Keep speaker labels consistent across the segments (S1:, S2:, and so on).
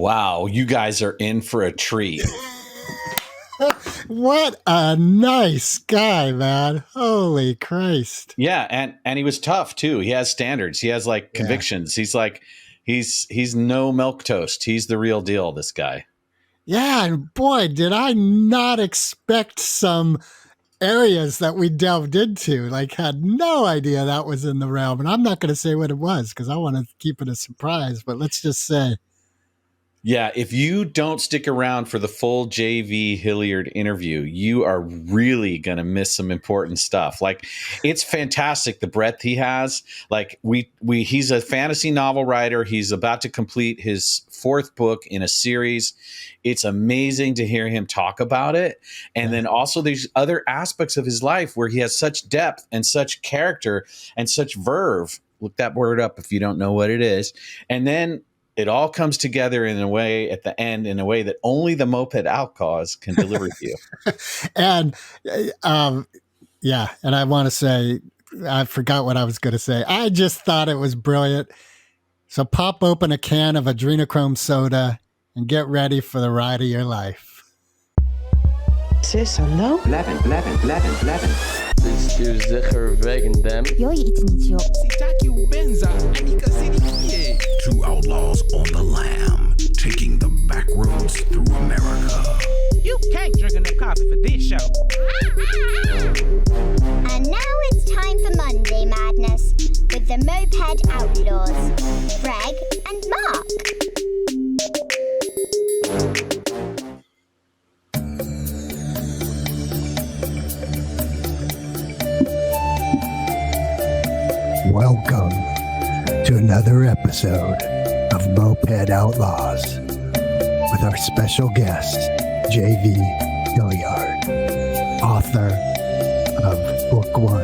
S1: Wow, you guys are in for a treat.
S2: What a nice guy, man. Holy Christ.
S1: Yeah, and he was tough too. He has standards. He has like convictions. He's like he's no milquetoast. He's the real deal, this guy.
S2: Yeah, and boy, did I not expect some areas that we delved into. Like, had no idea that was in the realm. And I'm not going to say what it was because I want to keep it a surprise, but let's just say.
S1: Yeah, if you don't stick around for the full J.V. Hilliard interview, you are really going to miss some important stuff. Like, it's fantastic, the breadth he has. Like, he's a fantasy novel writer. He's about to complete his 4th book in a series. It's amazing to hear him talk about it. And then also there's other aspects of his life where he has such depth and such character and such verve. Look that word up if you don't know what it is. And then it all comes together in a way at the end, in a way that only the Moped Outlaws can deliver to you.
S2: And and I want to say, I forgot what I was going to say. I just thought it was brilliant. So pop open a can of adrenochrome soda and get ready for the ride of your life.
S3: Sis, hallo?
S4: Blijven.
S5: Bist du sicher wegen dem?
S6: Joh je iets niet, joh.
S7: Two outlaws on the lam, taking the back roads through America.
S8: You can't drink enough coffee for this show.
S6: And now it's time for Monday Madness with the Moped Outlaws, Greg and Mark.
S2: Welcome to another episode of Moped Outlaws with our special guest, J.V. Hilliard, author of Book 1,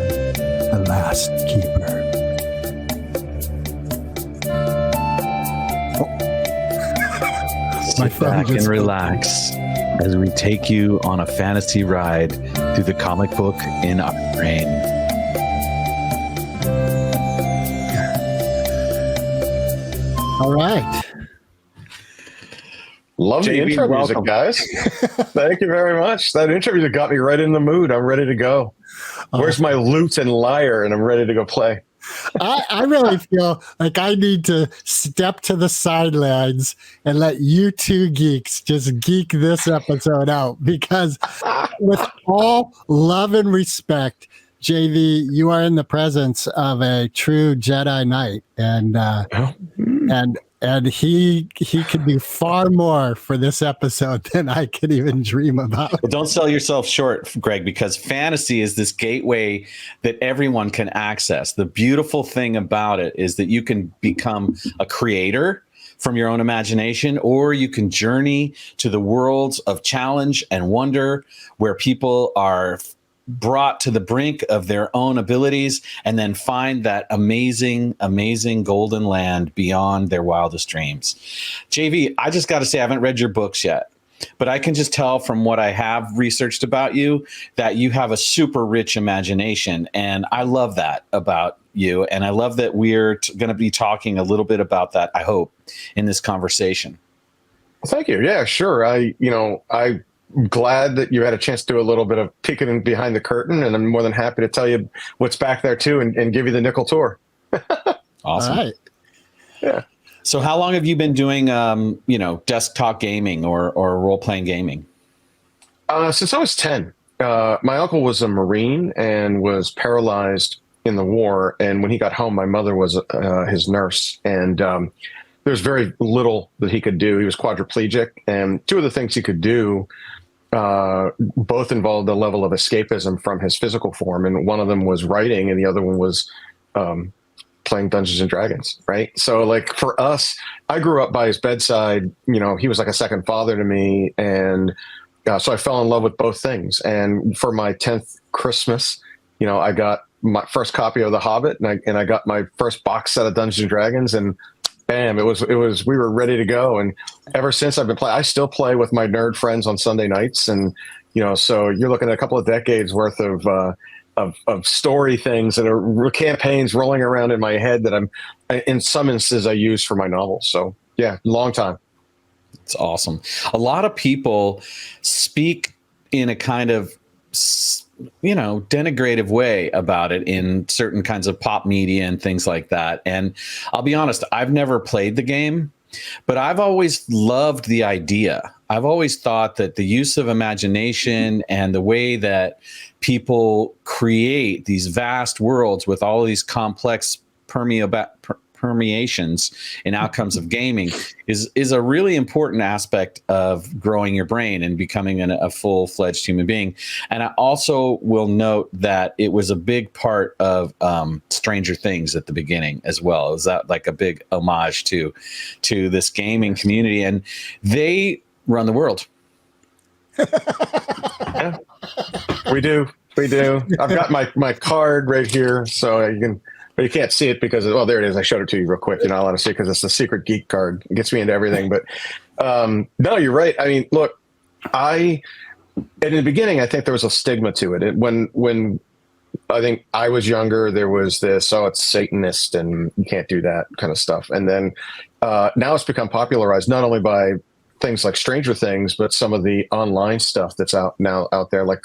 S2: The Last Keeper.
S1: Sit back and relax as we take you on a fantasy ride through the comic book in our brain.
S2: All right.
S9: Love the
S1: JV,
S9: intro
S1: welcome.
S9: music, guys. Thank you very much. That intro music got me right in the mood. I'm ready to go. Where's my lute and lyre? And I'm ready to go play.
S2: I really feel like I need to step to the sidelines and let you two geeks just geek this episode out, because with all love and respect, JV, you are in the presence of a true Jedi Knight, and he could do far more for this episode than I could even dream about.
S1: Well, don't sell yourself short, Greg, because fantasy is this gateway that everyone can access. The beautiful thing about it is that you can become a creator from your own imagination, or you can journey to the worlds of challenge and wonder where people are brought to the brink of their own abilities and then find that amazing, amazing golden land beyond their wildest dreams. JV, I just got to say, I haven't read your books yet, but I can just tell from what I have researched about you that you have a super rich imagination. And I love that about you. And I love that we're going to be talking a little bit about that, I hope, in this conversation.
S9: Thank you. Yeah, sure. I'm glad that you had a chance to do a little bit of peeking behind the curtain, and I'm more than happy to tell you what's back there too, and give you the nickel tour.
S1: Awesome.
S2: All right.
S9: Yeah.
S1: So how long have you been doing, desktop gaming or role-playing gaming?
S9: Since I was 10. My uncle was a Marine and was paralyzed in the war. And when he got home, my mother was his nurse. And there's very little that he could do. He was quadriplegic. And two of the things he could do both involved a level of escapism from his physical form. And one of them was writing, and the other one was playing Dungeons and Dragons, right? So like for us, I grew up by his bedside. He was like a second father to me. And so I fell in love with both things. And for my 10th Christmas, I got my first copy of The Hobbit, and I got my first box set of Dungeons and Dragons, and bam, it was, we were ready to go. And ever since I've been playing, I still play with my nerd friends on Sunday nights. And, so you're looking at a couple of decades worth of story things that are campaigns rolling around in my head that I'm, in some instances, I use for my novels. So yeah, long time.
S1: It's awesome. A lot of people speak in a kind of, denigrative way about it in certain kinds of pop media and things like that. And I'll be honest, I've never played the game, but I've always loved the idea. I've always thought that the use of imagination and the way that people create these vast worlds with all of these complex permeations and outcomes of gaming is a really important aspect of growing your brain and becoming a full-fledged human being. And I also will note that it was a big part of Stranger Things at the beginning as well. It was that like a big homage to this gaming community, and they run the world.
S9: Yeah, we do. I've got my card right here, so you can. But you can't see it because, there it is. I showed it to you real quick. You're not allowed to see it because it's the secret geek card. It gets me into everything. But no, you're right. I mean, look, in the beginning, I think there was a stigma to it. When I think I was younger, there was this, it's Satanist and you can't do that kind of stuff. And then now it's become popularized not only by things like Stranger Things, but some of the online stuff that's out there, like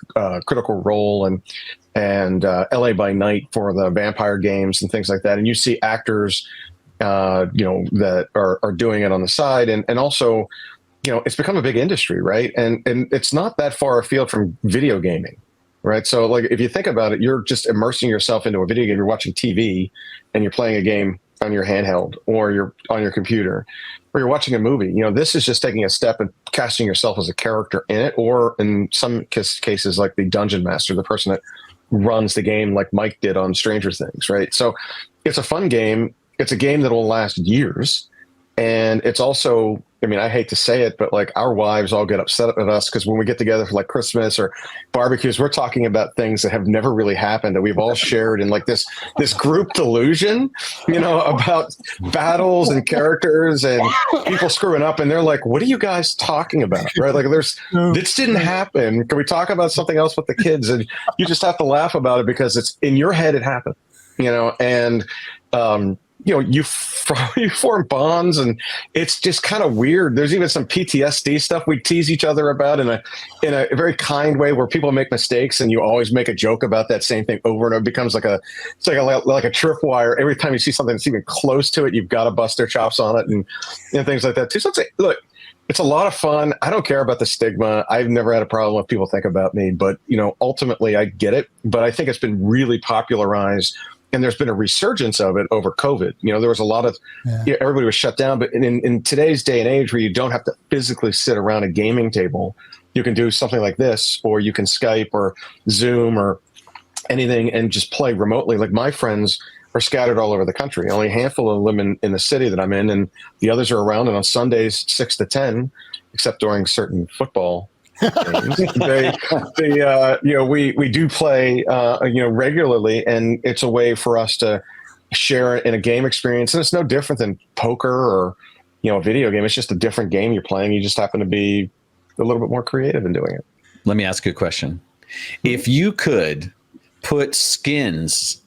S9: Critical Role and LA by Night for the vampire games and things like that. And you see actors, that are doing it on the side. And also, it's become a big industry, right? And it's not that far afield from video gaming, right? So like, if you think about it, you're just immersing yourself into a video game. You're watching TV and you're playing a game on your handheld or you're on your computer or you're watching a movie. This is just taking a step and casting yourself as a character in it, or in some cases, like the dungeon master, the person that runs the game like Mike did on Stranger Things, right? So it's a fun game. It's a game that will last years. And it's also, I hate to say it, but like our wives all get upset at us because when we get together for like Christmas or barbecues, we're talking about things that have never really happened that we've all shared in like this group delusion, about battles and characters and people screwing up. And they're like, what are you guys talking about? Right? Like this didn't happen. Can we talk about something else with the kids? And you just have to laugh about it because it's in your head. It happened, and, you form bonds, and it's just kind of weird. There's even some PTSD stuff we tease each other about in a very kind way, where people make mistakes, and you always make a joke about that same thing over and over. It becomes like a tripwire. Every time you see something that's even close to it, you've got to bust their chops on it and things like that too. So it's a lot of fun. I don't care about the stigma. I've never had a problem with people think about me, but ultimately I get it. But I think it's been really popularized. And there's been a resurgence of it over COVID. There was a lot of, everybody was shut down. But in today's day and age, where you don't have to physically sit around a gaming table, you can do something like this, or you can Skype or Zoom or anything and just play remotely. Like my friends are scattered all over the country. Only a handful of them in the city that I'm in, and the others are around. And on Sundays, 6 to 10, except during certain football games, we do play regularly, and it's a way for us to share in a game experience. And it's no different than poker or a video game. It's just a different game you're playing. You just happen to be a little bit more creative in doing it.
S1: Let me ask you a question. If you could put skins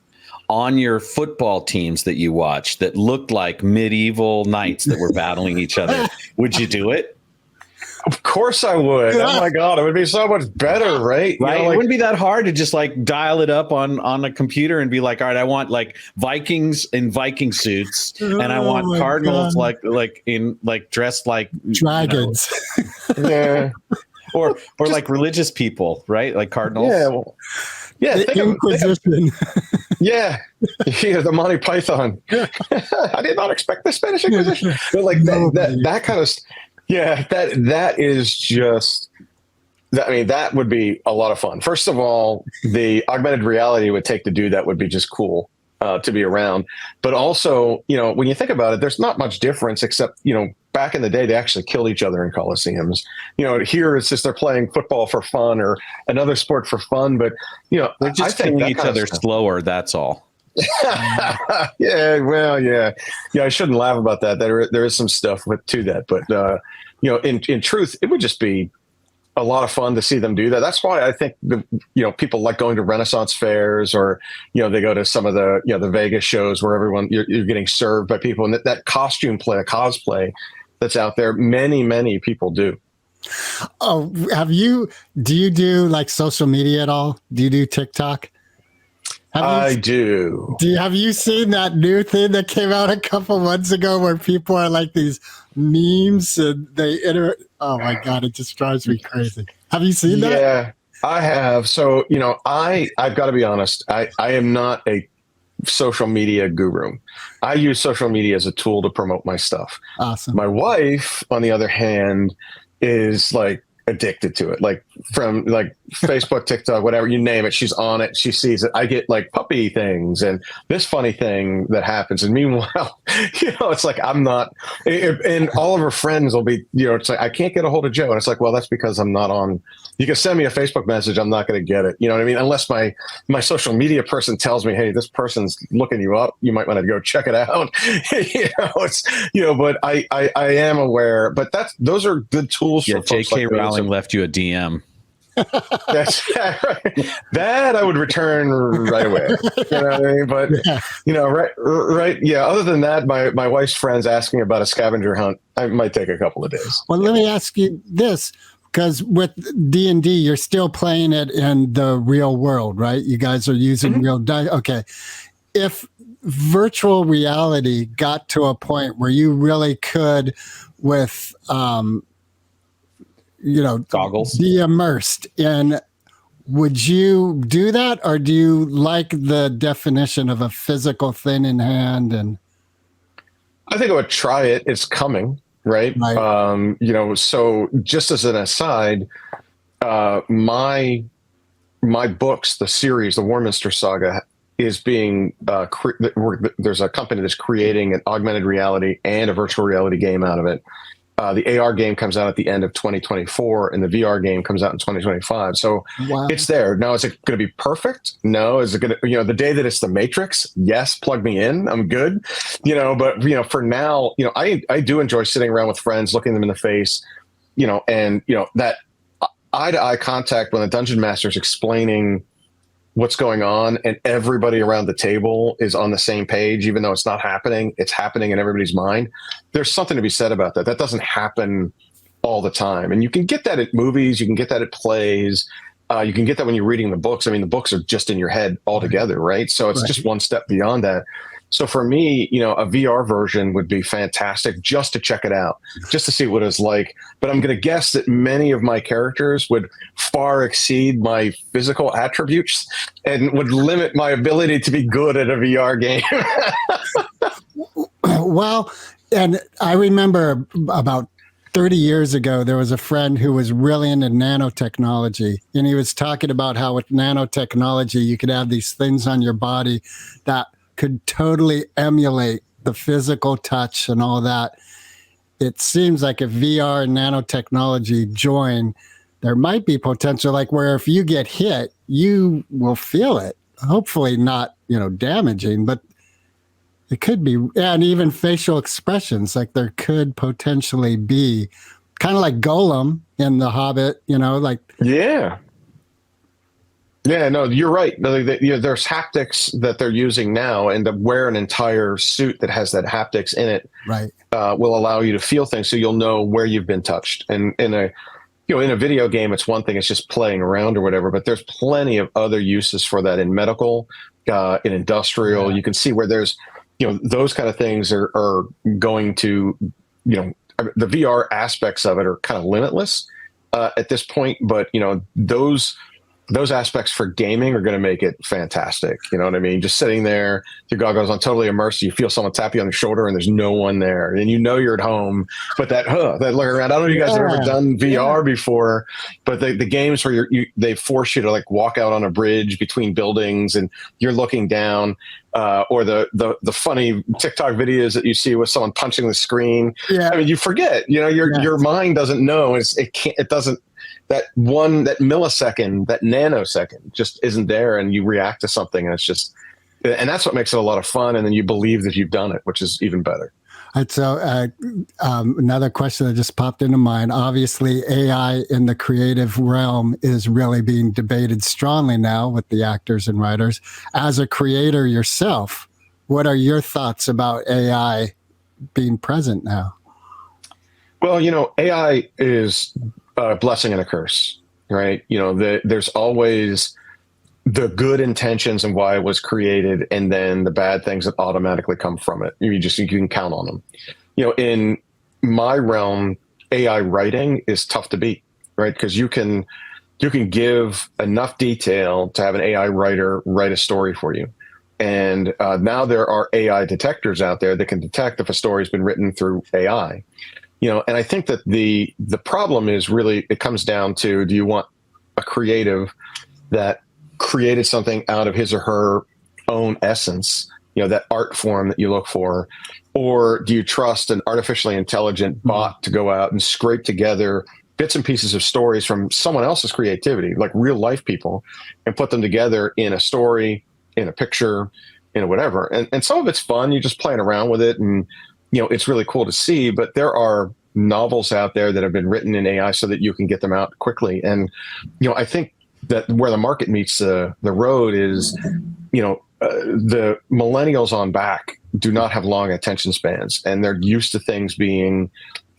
S1: on your football teams that you watch that looked like medieval knights that were battling each other, would you do it?
S9: Of course I would. Oh my God, it would be so much better, right?
S1: Right. It wouldn't be that hard to just like dial it up on a computer and be like, all right, I want like Vikings in Viking suits, and I want Cardinals like dressed like
S2: dragons.
S9: Yeah.
S1: Or just, like religious people, right? Like Cardinals.
S9: Yeah. Well, yeah.
S2: Inquisition.
S9: Yeah. The Monty Python. I did not expect the Spanish Inquisition. But like that kind of. Yeah, that is just. That would be a lot of fun. First of all, the augmented reality it would take to do that would be just cool to be around. But also, when you think about it, there's not much difference except, back in the day, they actually killed each other in coliseums. Here it's just they're playing football for fun or another sport for fun. But,
S1: they're just killing each other slower. That's all.
S9: Yeah, well, yeah. I shouldn't laugh about that. There is some stuff to that, but in truth, it would just be a lot of fun to see them do that. That's why I think people like going to Renaissance fairs, or they go to some of the the Vegas shows where you're getting served by people, and that costume play, cosplay, that's out there. Many people do.
S2: Oh, do you do like social media at all? Do you do TikTok?
S9: I do.
S2: Have you seen that new thing that came out a couple months ago where people are like these memes and oh my God, it just drives me crazy. Have you seen that?
S9: Yeah, I have. So, I've got to be honest. I am not a social media guru. I use social media as a tool to promote my stuff.
S2: Awesome.
S9: My wife, on the other hand, is like addicted to it, like from like Facebook, TikTok, whatever, you name it, she's on it, she sees it. I get like puppy things and this funny thing that happens, and meanwhile, it's like I'm not, and all of her friends will be, it's like I can't get a hold of Joe, and it's like, well, that's because I'm not on. You can send me a Facebook message, I'm not going to get it, you know what I mean, unless my social media person tells me, hey, this person's looking you up, you might want to go check it out. But I am aware, but those are good tools for folks.
S1: J.K. Rowling left you a DM.
S9: That's right. That I would return right away. You know what I mean? But right. Yeah. Other than that, my wife's friends asking about a scavenger hunt, I might take a couple of days.
S2: Well, let me ask you this, because with D&D, you're still playing it in the real world, right? You guys are using real dice. Okay. If virtual reality got to a point where you really could, with
S1: goggles,
S2: be immersed in, would you do that, or do you like the definition of a physical thing in hand? And
S9: I think I would try it. It's coming, right? So just as an aside, my books, the series, the Warminster Saga, is being there's a company that's creating an augmented reality and a virtual reality game out of it. The AR game comes out at the end of 2024, and the VR game comes out in 2025. So It's there. Now, is it going to be perfect? No. Is it going to, the day that it's the Matrix? Yes. Plug me in. I'm good. But, for now, I do enjoy sitting around with friends, looking them in the face, and, that eye-to-eye contact when the dungeon master is explaining what's going on and everybody around the table is on the same page, even though it's not happening, it's happening in everybody's mind. There's something to be said about that. That doesn't happen all the time. And you can get that at movies. You can get that at plays. You can get that when you're reading the books. I mean, the books are just in your head altogether, right? So it's just one step beyond that. So for me, a VR version would be fantastic just to check it out, just to see what it's like. But I'm going to guess that many of my characters would far exceed my physical attributes and would limit my ability to be good at a VR game.
S2: Well, and I remember about 30 years ago, there was a friend who was really into nanotechnology, and he was talking about how with nanotechnology, you could have these things on your body that could totally emulate the physical touch and all that. It seems like if VR and nanotechnology join, there might be potential, like where if you get hit, you will feel it. Hopefully not, damaging, but it could be. And even facial expressions, like there could potentially be kind of like Golem in The Hobbit,
S9: Yeah. Yeah, no, you're right. There's haptics that they're using now, and to wear an entire suit that has that haptics in it,
S2: right,
S9: will allow you to feel things, so you'll know where you've been touched. And in a video game, it's one thing; it's just playing around or whatever. But there's plenty of other uses for that in medical, in industrial. You can see where there's, those kind of things are going to, the VR aspects of it are kind of limitless at this point. But those aspects for gaming are going to make it fantastic. You know what I mean? Just sitting there, your goggles on, totally immersed. You feel someone tap you on the shoulder and there's no one there. And you're at home, but that look around. I don't know if you guys have ever done VR before, but the games where they force you to like walk out on a bridge between buildings and you're looking down, or the funny TikTok videos that you see with someone punching the screen. Yeah. I mean, you forget, your mind doesn't know. It doesn't, that millisecond, that nanosecond just isn't there, and you react to something, and and that's what makes it a lot of fun. And then you believe that you've done it, which is even better.
S2: And so another question that just popped into mind, obviously AI in the creative realm is really being debated strongly now with the actors and writers. As a creator yourself, what are your thoughts about AI being present now?
S9: Well, AI is a blessing and a curse, right? There's always the good intentions and why it was created, and then the bad things that automatically come from it. You can count on them. In my realm, AI writing is tough to beat, right? Because you can give enough detail to have an AI writer write a story for you. And now there are AI detectors out there that can detect if a story's been written through AI. And I think that the problem is really, it comes down to, do you want a creative that created something out of his or her own essence, that art form that you look for, or do you trust an artificially intelligent bot to go out and scrape together bits and pieces of stories from someone else's creativity, like real life people, and put them together in a story, in a picture, in whatever. And some of it's fun. You're just playing around with it, and it's really cool to see. But there are novels out there that have been written in AI so that you can get them out quickly. And I think that where the market meets the road is, the millennials on back do not have long attention spans, and they're used to things being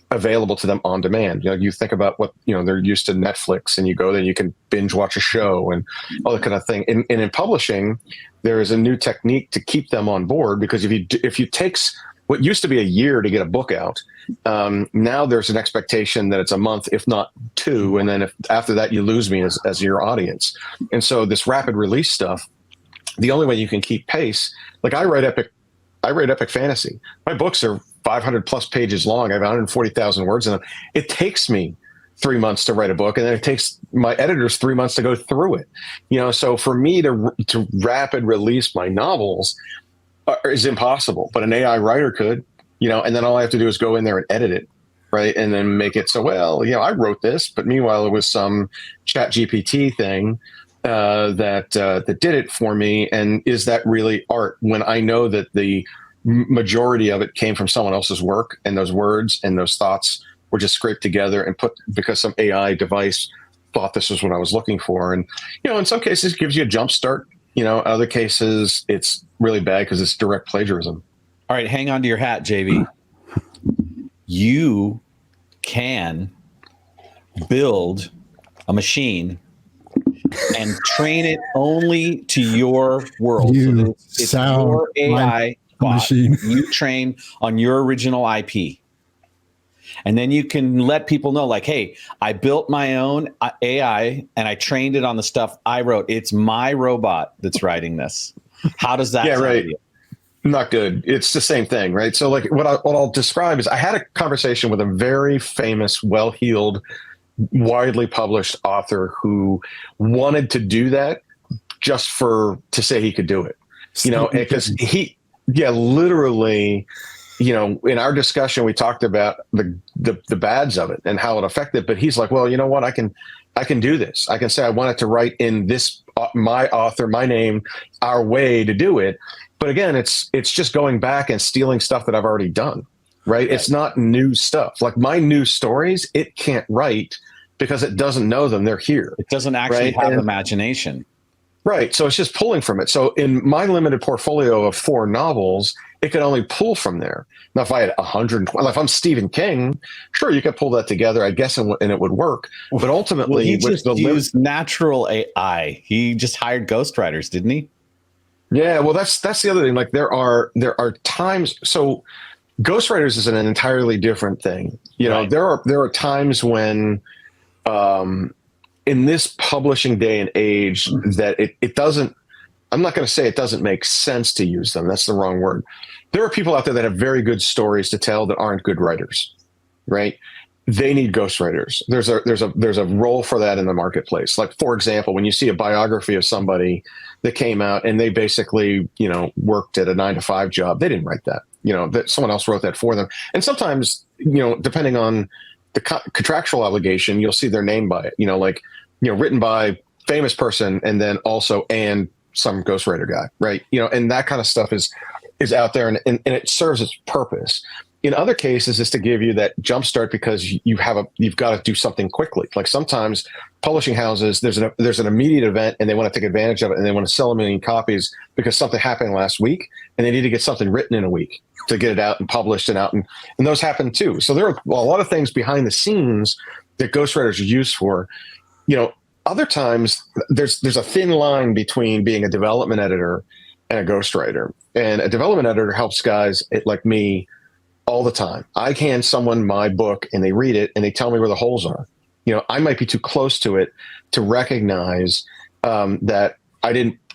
S9: available to them on demand. You think about what, they're used to Netflix, and you go there, you can binge watch a show and all that kind of thing. And in publishing, there is a new technique to keep them on board, because if you takes what used to be a year to get a book out, now there's an expectation that it's a month, if not two. And then if after that, you lose me as your audience. And so this rapid release stuff, the only way you can keep pace, like I write epic fantasy. My books are 500 plus pages long. I have 140,000 words in them. It takes me 3 months to write a book, and then it takes my editors 3 months to go through it. So for me to rapid release my novels is impossible, but an AI writer could, and then all I have to do is go in there and edit it, right? And then make it so, I wrote this, but meanwhile it was some Chat GPT thing that did it for me. And is that really art, when I know that the majority of it came from someone else's work, and those words and those thoughts were just scraped together and put because some AI device thought this was what I was looking for? And in some cases it gives you a jump start. Other cases it's really bad because it's direct plagiarism.
S1: All right, hang on to your hat, JV. You can build a machine and train it only to your world.
S2: You
S1: it's
S2: sound
S1: your AI bot.
S2: machine.
S1: You train on your original IP. And then you can let people know, like, hey, I built my own AI and I trained it on the stuff I wrote. It's my robot that's writing this. How does that sound
S9: right.
S1: to you?
S9: Not good. It's the same thing, right? So like what I'll describe is I had a conversation with a very famous, well-heeled, widely published author who wanted to do that just to say he could do it, because literally, in our discussion, we talked about the bads of it and how it affected, but he's like, well, you know what? I can do this. I can say I wanted to write in this, my author, my name, our way to do it. But again, it's just going back and stealing stuff that I've already done, right? It's not new stuff. Like my new stories, it can't write because it doesn't know them. They're here.
S1: It doesn't actually have imagination.
S9: Right. So it's just pulling from it. So in my limited portfolio of 4 novels, it could only pull from there. Now, if I had 120, if I'm Stephen King, sure, you could pull that together, I guess, and it would work. But ultimately,
S1: he just used natural AI. He just hired ghostwriters, didn't he?
S9: Yeah. Well, that's the other thing. Like there are times. So ghostwriters is an entirely different thing.
S1: Right.
S9: There are times when, in this publishing day and age, that it doesn't, I'm not going to say it doesn't make sense to use them. That's the wrong word. There are people out there that have very good stories to tell that aren't good writers, right? They need ghostwriters. There's a role for that in the marketplace. Like, for example, when you see a biography of somebody that came out and they basically, worked at a 9-to-5 job, they didn't write that. That someone else wrote that for them. And sometimes, depending on the contractual obligation, you'll see their name by it. Written by famous person, and then also and some ghostwriter guy, right? And that kind of stuff is out there, and it serves its purpose. in other cases, it's to give you that jump start because you've got to do something quickly. Like sometimes publishing houses, there's an immediate event and they want to take advantage of it and they want to sell a million copies because something happened last week and they need to get something written in a week to get it out and published and out. And those happen too. So there are a lot of things behind the scenes that ghostwriters are used for. Other times there's a thin line between being a development editor and a ghostwriter. And a development editor helps guys like me all the time. I hand someone my book and they read it and they tell me where the holes are. I might be too close to it to recognize that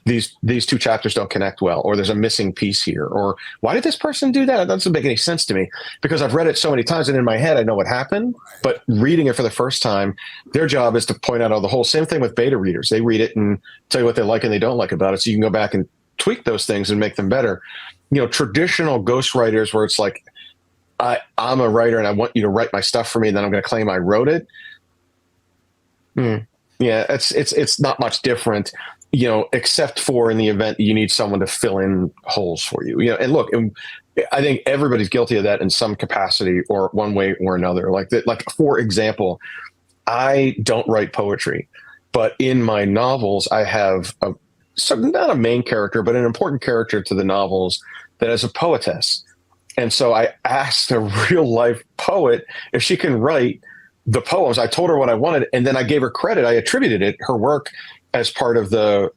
S9: these two chapters don't connect well, or there's a missing piece here, or why did this person do that? That doesn't make any sense to me because I've read it so many times and in my head I know what happened, but reading it for the first time, their job is to point out all the holes. Same thing with beta readers. They read it and tell you what they like and they don't like about it, so you can go back and tweak those things and make them better. Traditional ghostwriters where it's like, I'm a writer and I want you to write my stuff for me and then I'm going to claim I wrote it. Yeah, it's not much different, except for in the event you need someone to fill in holes for you. And look, I think everybody's guilty of that in some capacity or one way or another. Like for example, I don't write poetry, but in my novels, I have not a main character, but an important character to the novels that is a poetess. And so I asked a real life poet if she can write the poems. I told her what I wanted, and then I gave her credit. I attributed her work as part of the,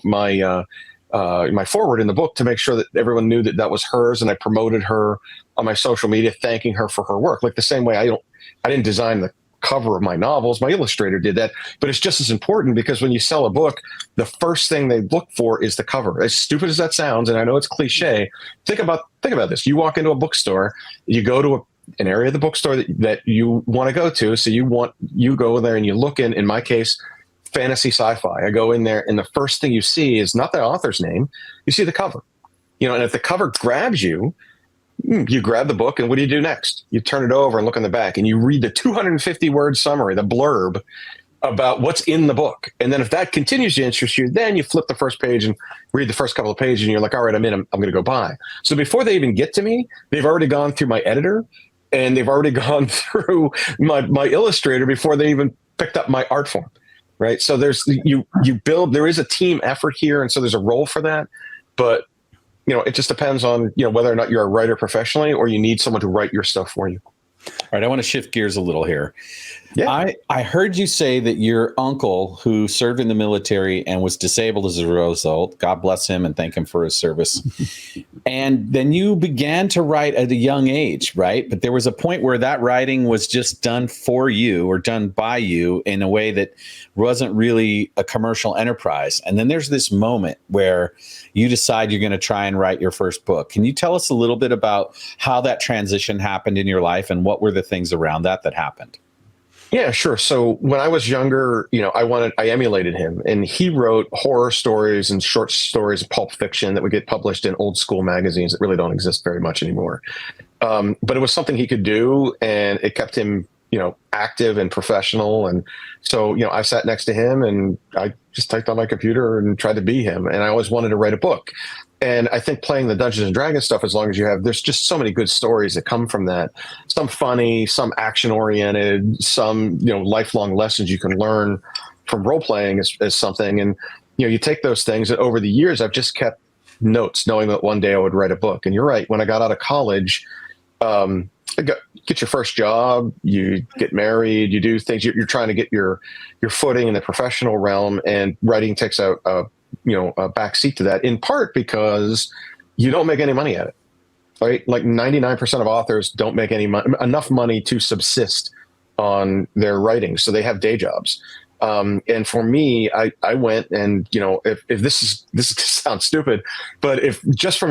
S9: my forward in the book to make sure that everyone knew that was hers. And I promoted her on my social media, thanking her for her work. Like the same way I didn't design the cover of my novels. My illustrator did that, but it's just as important because when you sell a book, the first thing they look for is the cover. As stupid as that sounds, and I know it's cliche, think about this. You walk into a bookstore, you go to an area of the bookstore that you want to go to. So you go there and you look in my case, fantasy sci-fi. I go in there and the first thing you see is not the author's name. You see the cover, and if the cover grabs you, you grab the book and what do you do next? You turn it over and look on the back and you read the 250 word summary, the blurb about what's in the book. And then if that continues to interest you, then you flip the first page and read the first couple of pages and you're like, all right, I'm in, I'm going to go buy. So before they even get to me, they've already gone through my editor and they've already gone through my illustrator before they even picked up my art form. Right. So there is a team effort here. And so there's a role for that, but it just depends on, whether or not you're a writer professionally or you need someone to write your stuff for you.
S1: All right. I want to shift gears a little here.
S9: Yeah.
S1: I heard you say that your uncle who served in the military and was disabled as a result, God bless him and thank him for his service. And then you began to write at a young age, right? But there was a point where that writing was just done for you or done by you in a way that wasn't really a commercial enterprise. And then there's this moment where you decide you're going to try and write your first book. Can you tell us a little bit about how that transition happened in your life and what were the things around that happened?
S9: Yeah, sure. So when I was younger, I emulated him, and he wrote horror stories and short stories of pulp fiction that would get published in old school magazines that really don't exist very much anymore. But it was something he could do, and it kept him, active and professional. And so, I sat next to him and I just typed on my computer and tried to be him. And I always wanted to write a book. And I think playing the Dungeons and Dragons stuff, as long as there's just so many good stories that come from that. Some funny, some action oriented, some, lifelong lessons you can learn from role playing as something. And, you take those things, and over the years, I've just kept notes knowing that one day I would write a book. And you're right. When I got out of college, get your first job, you get married, you do things, you're trying to get your footing in the professional realm, and writing takes a back seat to that, in part because you don't make any money at it, right? Like 99% of authors don't make enough money to subsist on their writing. So they have day jobs. And for me, I went and, if this sounds stupid, but if just from,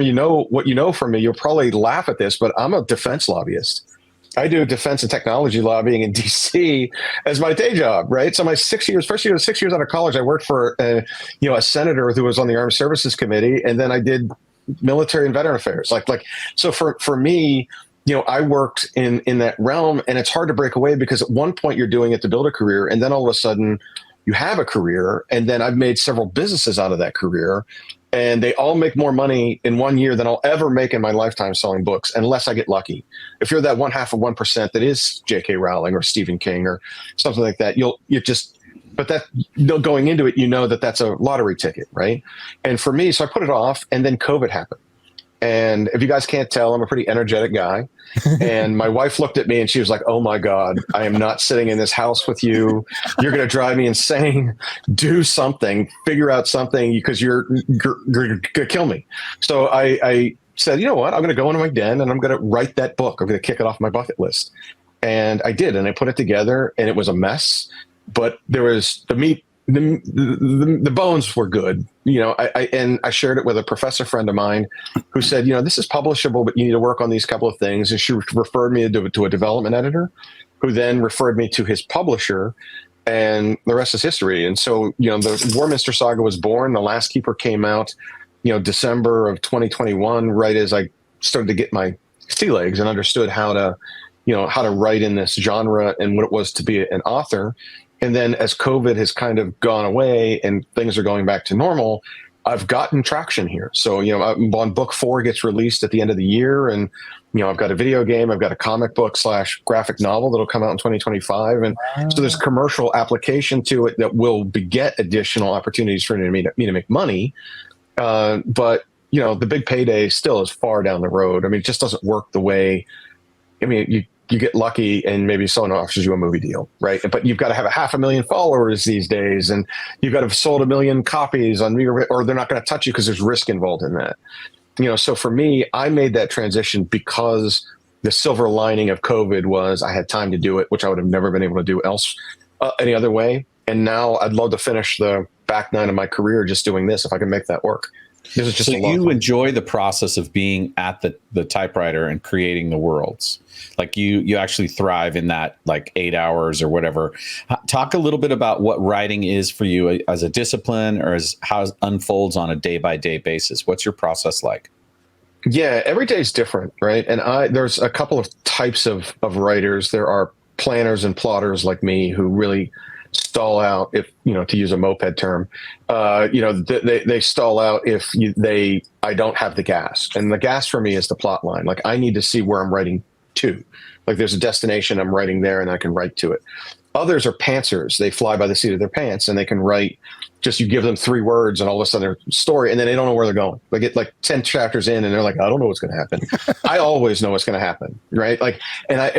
S9: what you know from me, you'll probably laugh at this, but I'm a defense lobbyist. I do defense and technology lobbying in DC as my day job, right? So my first year, 6 years out of college, I worked for a senator who was on the Armed Services Committee, and then I did military and veteran affairs. So for me, I worked in that realm, and it's hard to break away because at one point you're doing it to build a career, and then all of a sudden you have a career, and then I've made several businesses out of that career. and they all make more money in 1 year than I'll ever make in my lifetime selling books, unless I get lucky. If you're that 0.5% that is J.K. Rowling or Stephen King or something like that, but that going into it, that's a lottery ticket, right? And for me, so I put it off, and then COVID happened. And if you guys can't tell, I'm a pretty energetic guy. And my wife looked at me and she was like, "Oh my God, I am not sitting in this house with you. You're going to drive me insane. Do something, figure out something, because you're going to kill me." So I said, you know what? I'm going to go into my den and I'm going to write that book. I'm going to kick it off my bucket list. And I did. And I put it together, and it was a mess, but there was the meat. The bones were good, and I shared it with a professor friend of mine who said, this is publishable, but you need to work on these couple of things. And she referred me to a development editor, who then referred me to his publisher, and the rest is history. And so, the Warminster Saga was born. The Last Keeper came out, December of 2021, right as I started to get my sea legs and understood how to write in this genre and what it was to be an author. And then as COVID has kind of gone away and things are going back to normal, I've gotten traction here. So, on book 4 gets released at the end of the year, and, I've got a video game, I've got a comic book / graphic novel that'll come out in 2025. And so there's commercial application to it that will beget additional opportunities for me to make money. But, the big payday still is far down the road. I mean, it just doesn't work the way, you get lucky and maybe someone offers you a movie deal, right? But you've got to have 500,000 followers these days, and you've got to have sold 1 million copies or they're not going to touch you because there's risk involved in that. So for me, I made that transition because the silver lining of COVID was I had time to do it, which I would have never been able to do any other way. And now I'd love to finish the back 9 of my career just doing this if I can make that work. This is just
S1: so you enjoy the process of being at the typewriter and creating the worlds. Like you actually thrive in that, like 8 hours or whatever. Talk a little bit about what writing is for you as a discipline, or as how it unfolds on a day-by-day basis. What's your process like?
S9: Yeah, every day is different, right? And there's a couple of types of writers. There are planners and plotters like me who really stall out, if to use a moped term, they stall out if I don't have the gas. And the gas for me is the plot line. Like, I need to see where I'm writing to. Like, there's a destination, I'm writing there, and I can write to it. Others are pantsers. They fly by the seat of their pants, and they can write, just you give them 3 words and all of a sudden their story, and then they don't know where they're going. They get like 10 chapters in and they're like, I don't know what's going to happen. I always know what's going to happen, right? Like,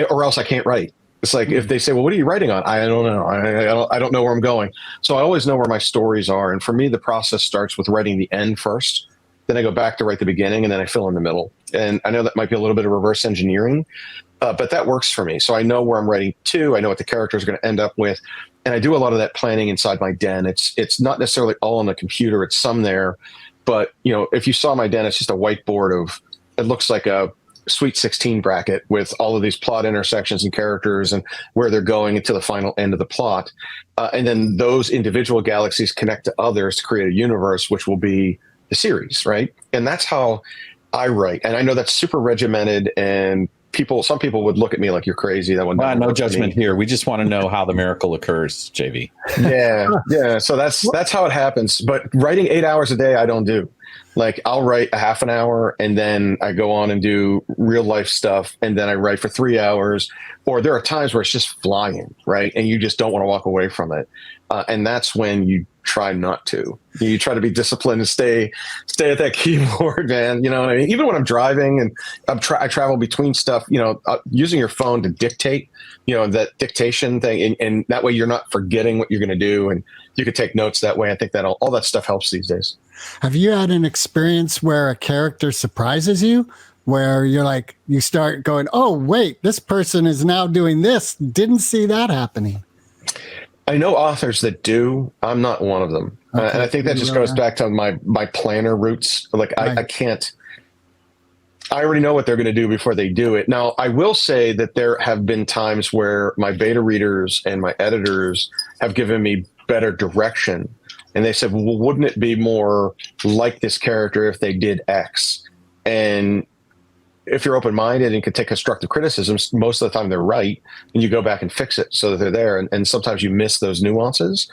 S9: or else I can't write. It's like if they say, well, what are you writing on? I don't know. I don't know where I'm going. So I always know where my stories are. And for me, the process starts with writing the end first. Then I go back to write the beginning, and then I fill in the middle. And I know that might be a little bit of reverse engineering, but that works for me. So I know where I'm writing to. I know what the characters are going to end up with. And I do a lot of that planning inside my den. It's not necessarily all on the computer. It's some there. But, if you saw my den, it's just a whiteboard it looks like a Sweet 16 bracket with all of these plot intersections and characters and where they're going into the final end of the plot. And then those individual galaxies connect to others to create a universe, which will be the series, right? And that's how I write. And I know that's super regimented, and some people would look at me like you're crazy. That one.
S1: No judgment here. We just want to know how the miracle occurs, JV.
S9: Yeah. So that's how it happens. But writing 8 hours a day, I don't do. Like, I'll write a half an hour, and then I go on and do real life stuff, and then I write for 3 hours. Or there are times where it's just flying, right? And you just don't want to walk away from it. And that's when you try not to. You try to be disciplined and stay at that keyboard, man. You know what I mean? Even when I'm driving and I travel between stuff, using your phone to dictate, that dictation thing, and that way you're not forgetting what you're going to do, and you could take notes that way. I think that all that stuff helps these days.
S2: Have you had an experience where a character surprises you, where you're like, you start going, oh, wait, this person is now doing this. Didn't see that happening.
S9: I know authors that do. I'm not one of them. Okay. And I think that just goes back to my planner roots. Like, right. I already know what they're going to do before they do it. Now, I will say that there have been times where my beta readers and my editors have given me better direction. And they said, well, wouldn't it be more like this character if they did X? And if you're open-minded and can take constructive criticisms, most of the time they're right, and you go back and fix it so that they're there. And sometimes you miss those nuances.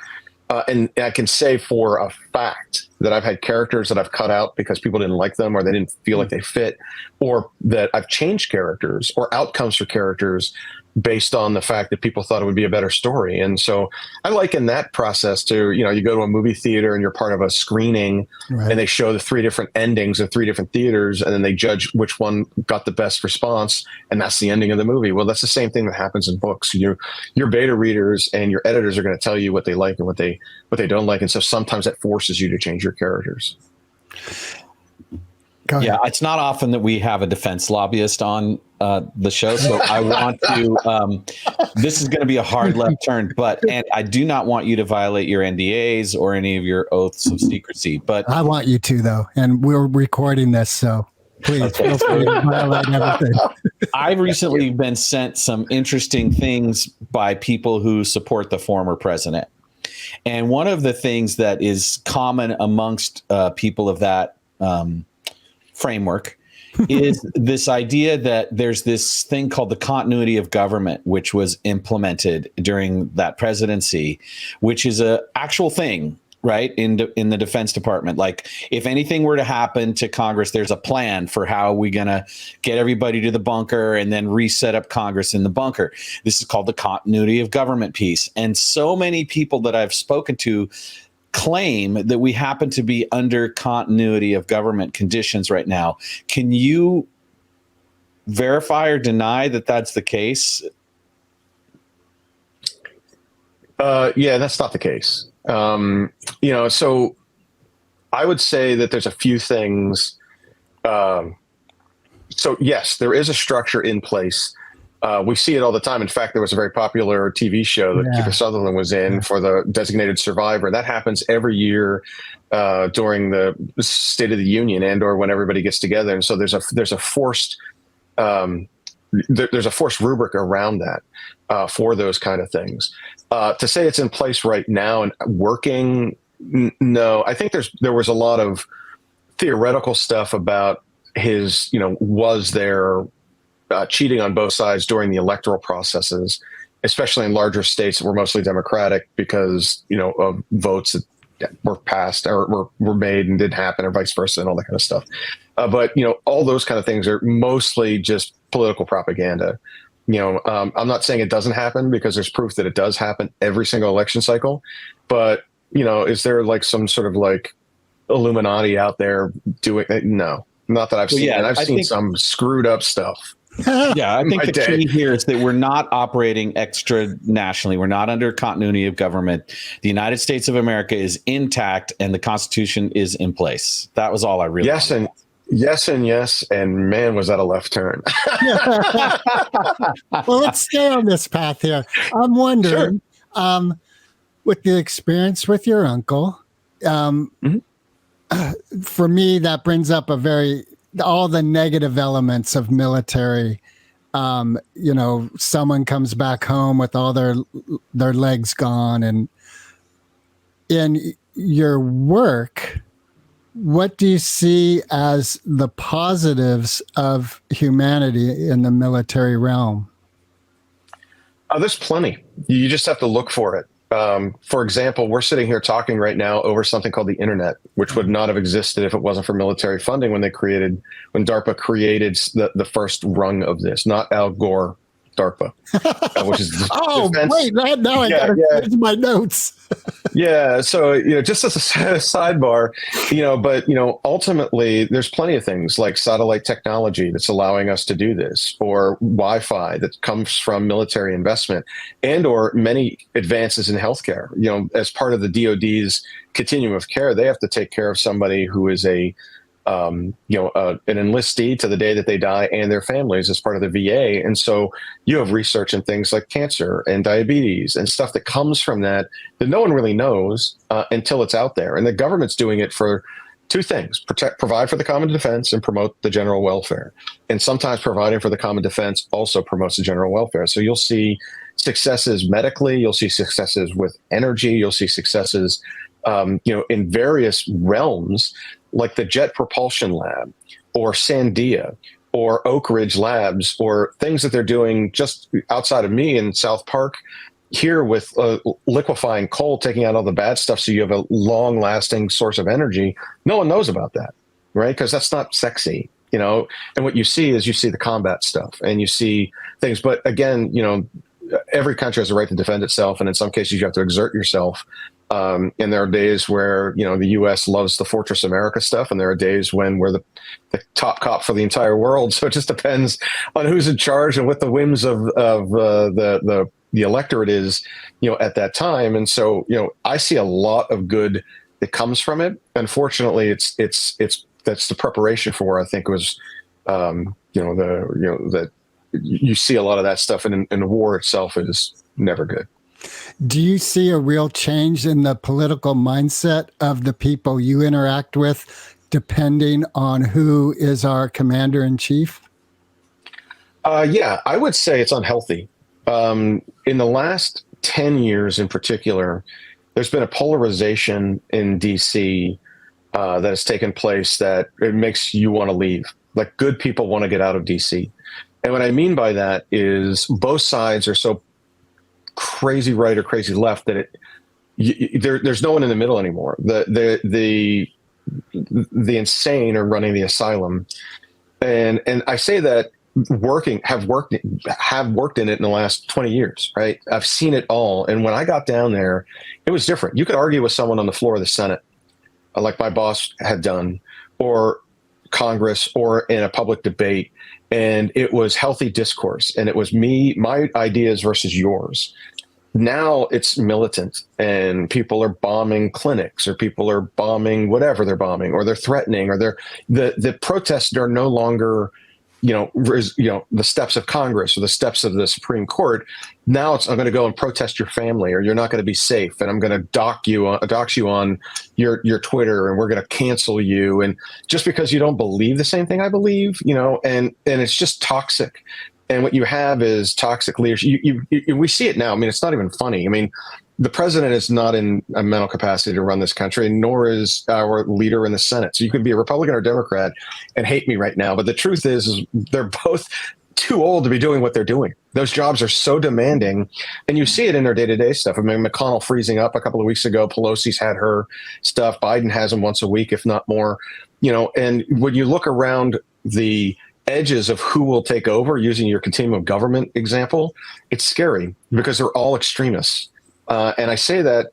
S9: And I can say for a fact that I've had characters that I've cut out because people didn't like them or they didn't feel like they fit, or that I've changed characters or outcomes for characters based on the fact that people thought it would be a better story. And so I liken that process to, you go to a movie theater and you're part of a screening, and they show the 3 different endings of 3 different theaters, and then they judge which one got the best response, and that's the ending of the movie. Well, that's the same thing that happens in books. Your beta readers and your editors are going to tell you what they like and what they don't like. And so sometimes that forces you to change your characters.
S1: Yeah, it's not often that we have a defense lobbyist on the show, so I want to. This is going to be a hard left turn, and I do not want you to violate your NDAs or any of your oaths of secrecy. But
S2: I want you to, though, and we're recording this, so please feel free to violate everything.
S1: I've recently been sent some interesting things by people who support the former president, and one of the things that is common amongst people of that framework is this idea that there's this thing called the continuity of government, which was implemented during that presidency, which is a actual thing, right? In the Defense Department. Like, if anything were to happen to Congress, there's a plan for how we're going to get everybody to the bunker and then reset up Congress in the bunker. This is called the continuity of government piece. And so many people that I've spoken to claim that we happen to be under continuity of government conditions right now. Can you verify or deny that that's the case?
S9: Yeah, that's not the case. So I would say that there's a few things. So yes, there is a structure in place. We see it all the time. In fact, there was a very popular TV show that Kiefer Sutherland was in for the designated survivor. That happens every year during the State of the Union or when everybody gets together. And so there's a forced rubric around that for those kind of things. To say it's in place right now and working, no. I think there was a lot of theoretical stuff about his, was there cheating on both sides during the electoral processes, especially in larger states that were mostly Democratic because, of votes that were passed or were made and didn't happen, or vice versa, and all that kind of stuff. But all those kind of things are mostly just political propaganda. I'm not saying it doesn't happen, because there's proof that it does happen every single election cycle. But, is there like some sort of like Illuminati out there doing it? No, not that I've seen. And I've seen some screwed up stuff.
S1: Yeah, I think the key here is that we're not operating extra nationally. We're not under continuity of government. The United States of America is intact and the Constitution is in place. That was all I really wanted.
S9: Yes. And man, was that a left turn.
S2: Well, let's stay on this path here. I'm wondering, with the experience with your uncle, for me, that brings up all the negative elements of military. Someone comes back home with all their legs gone. And in your work, what do you see as the positives of humanity in the military realm?
S9: There's plenty. You just have to look for it. For example, we're sitting here talking right now over something called the internet, which would not have existed if it wasn't for military funding when DARPA created the first rung of this, not Al Gore DARPA, which is
S2: now I got to my notes.
S9: Yeah. So, just as a sidebar, but, ultimately there's plenty of things like satellite technology that's allowing us to do this, or Wi-Fi that comes from military investment, and or many advances in healthcare. As part of the DoD's continuum of care, they have to take care of somebody who is an enlistee to the day that they die, and their families as part of the VA. And so you have research in things like cancer and diabetes and stuff that comes from that no one really knows until it's out there. And the government's doing it for two things: provide for the common defense and promote the general welfare. And sometimes providing for the common defense also promotes the general welfare. So you'll see successes medically, you'll see successes with energy, you'll see successes in various realms, like the Jet Propulsion Lab, or Sandia, or Oak Ridge Labs, or things that they're doing just outside of me in South Park, here with liquefying coal, taking out all the bad stuff, so you have a long-lasting source of energy. No one knows about that, right? Because that's not sexy, you know. And what you see is the combat stuff, and you see things. But again, you know, every country has a right to defend itself, and in some cases, you have to exert yourself. And there are days where, you know, the U.S. loves the Fortress America stuff, and there are days when we're the top cop for the entire world. So it just depends on who's in charge and what the whims of the electorate is, you know, at that time. And so, you know, I see a lot of good that comes from it. Unfortunately, it's that's the preparation for, I think, was, that you see a lot of that stuff, and the war itself is never good.
S2: Do you see a real change in the political mindset of the people you interact with, depending on who is our commander in chief?
S9: Yeah, I would say it's unhealthy. In the last 10 years in particular, there's been a polarization in DC that has taken place that it makes you want to leave. Like, good people want to get out of DC. And what I mean by that is both sides are so crazy right or crazy left that there's no one in the middle anymore. The insane are running the asylum, and I say that have worked in it in the last 20 years, right? I've seen it all, and when I got down there, it was different. You could argue with someone on the floor of the Senate, like my boss had done, or Congress, or in a public debate, and it was healthy discourse, and it was my ideas versus yours. Now it's militant, and people are bombing clinics, or people are bombing whatever they're bombing, or they're threatening, or the protests are no longer, the steps of Congress or the steps of the Supreme Court. Now it's, I'm going to go and protest your family, or you're not going to be safe, and I'm going to dox you on your Twitter, and we're going to cancel you. And just because you don't believe the same thing I believe, and it's just toxic. And what you have is toxic leadership. We see it now. I mean, it's not even funny. I mean, the president is not in a mental capacity to run this country, nor is our leader in the Senate. So you could be a Republican or Democrat and hate me right now. But the truth is they're both too old to be doing what they're doing. Those jobs are so demanding. And you see it in their day-to-day stuff. I mean, McConnell freezing up a couple of weeks ago. Pelosi's had her stuff. Biden has them once a week, if not more. And when you look around the edges of who will take over, using your continuum of government example, it's scary because they're all extremists. And I say that,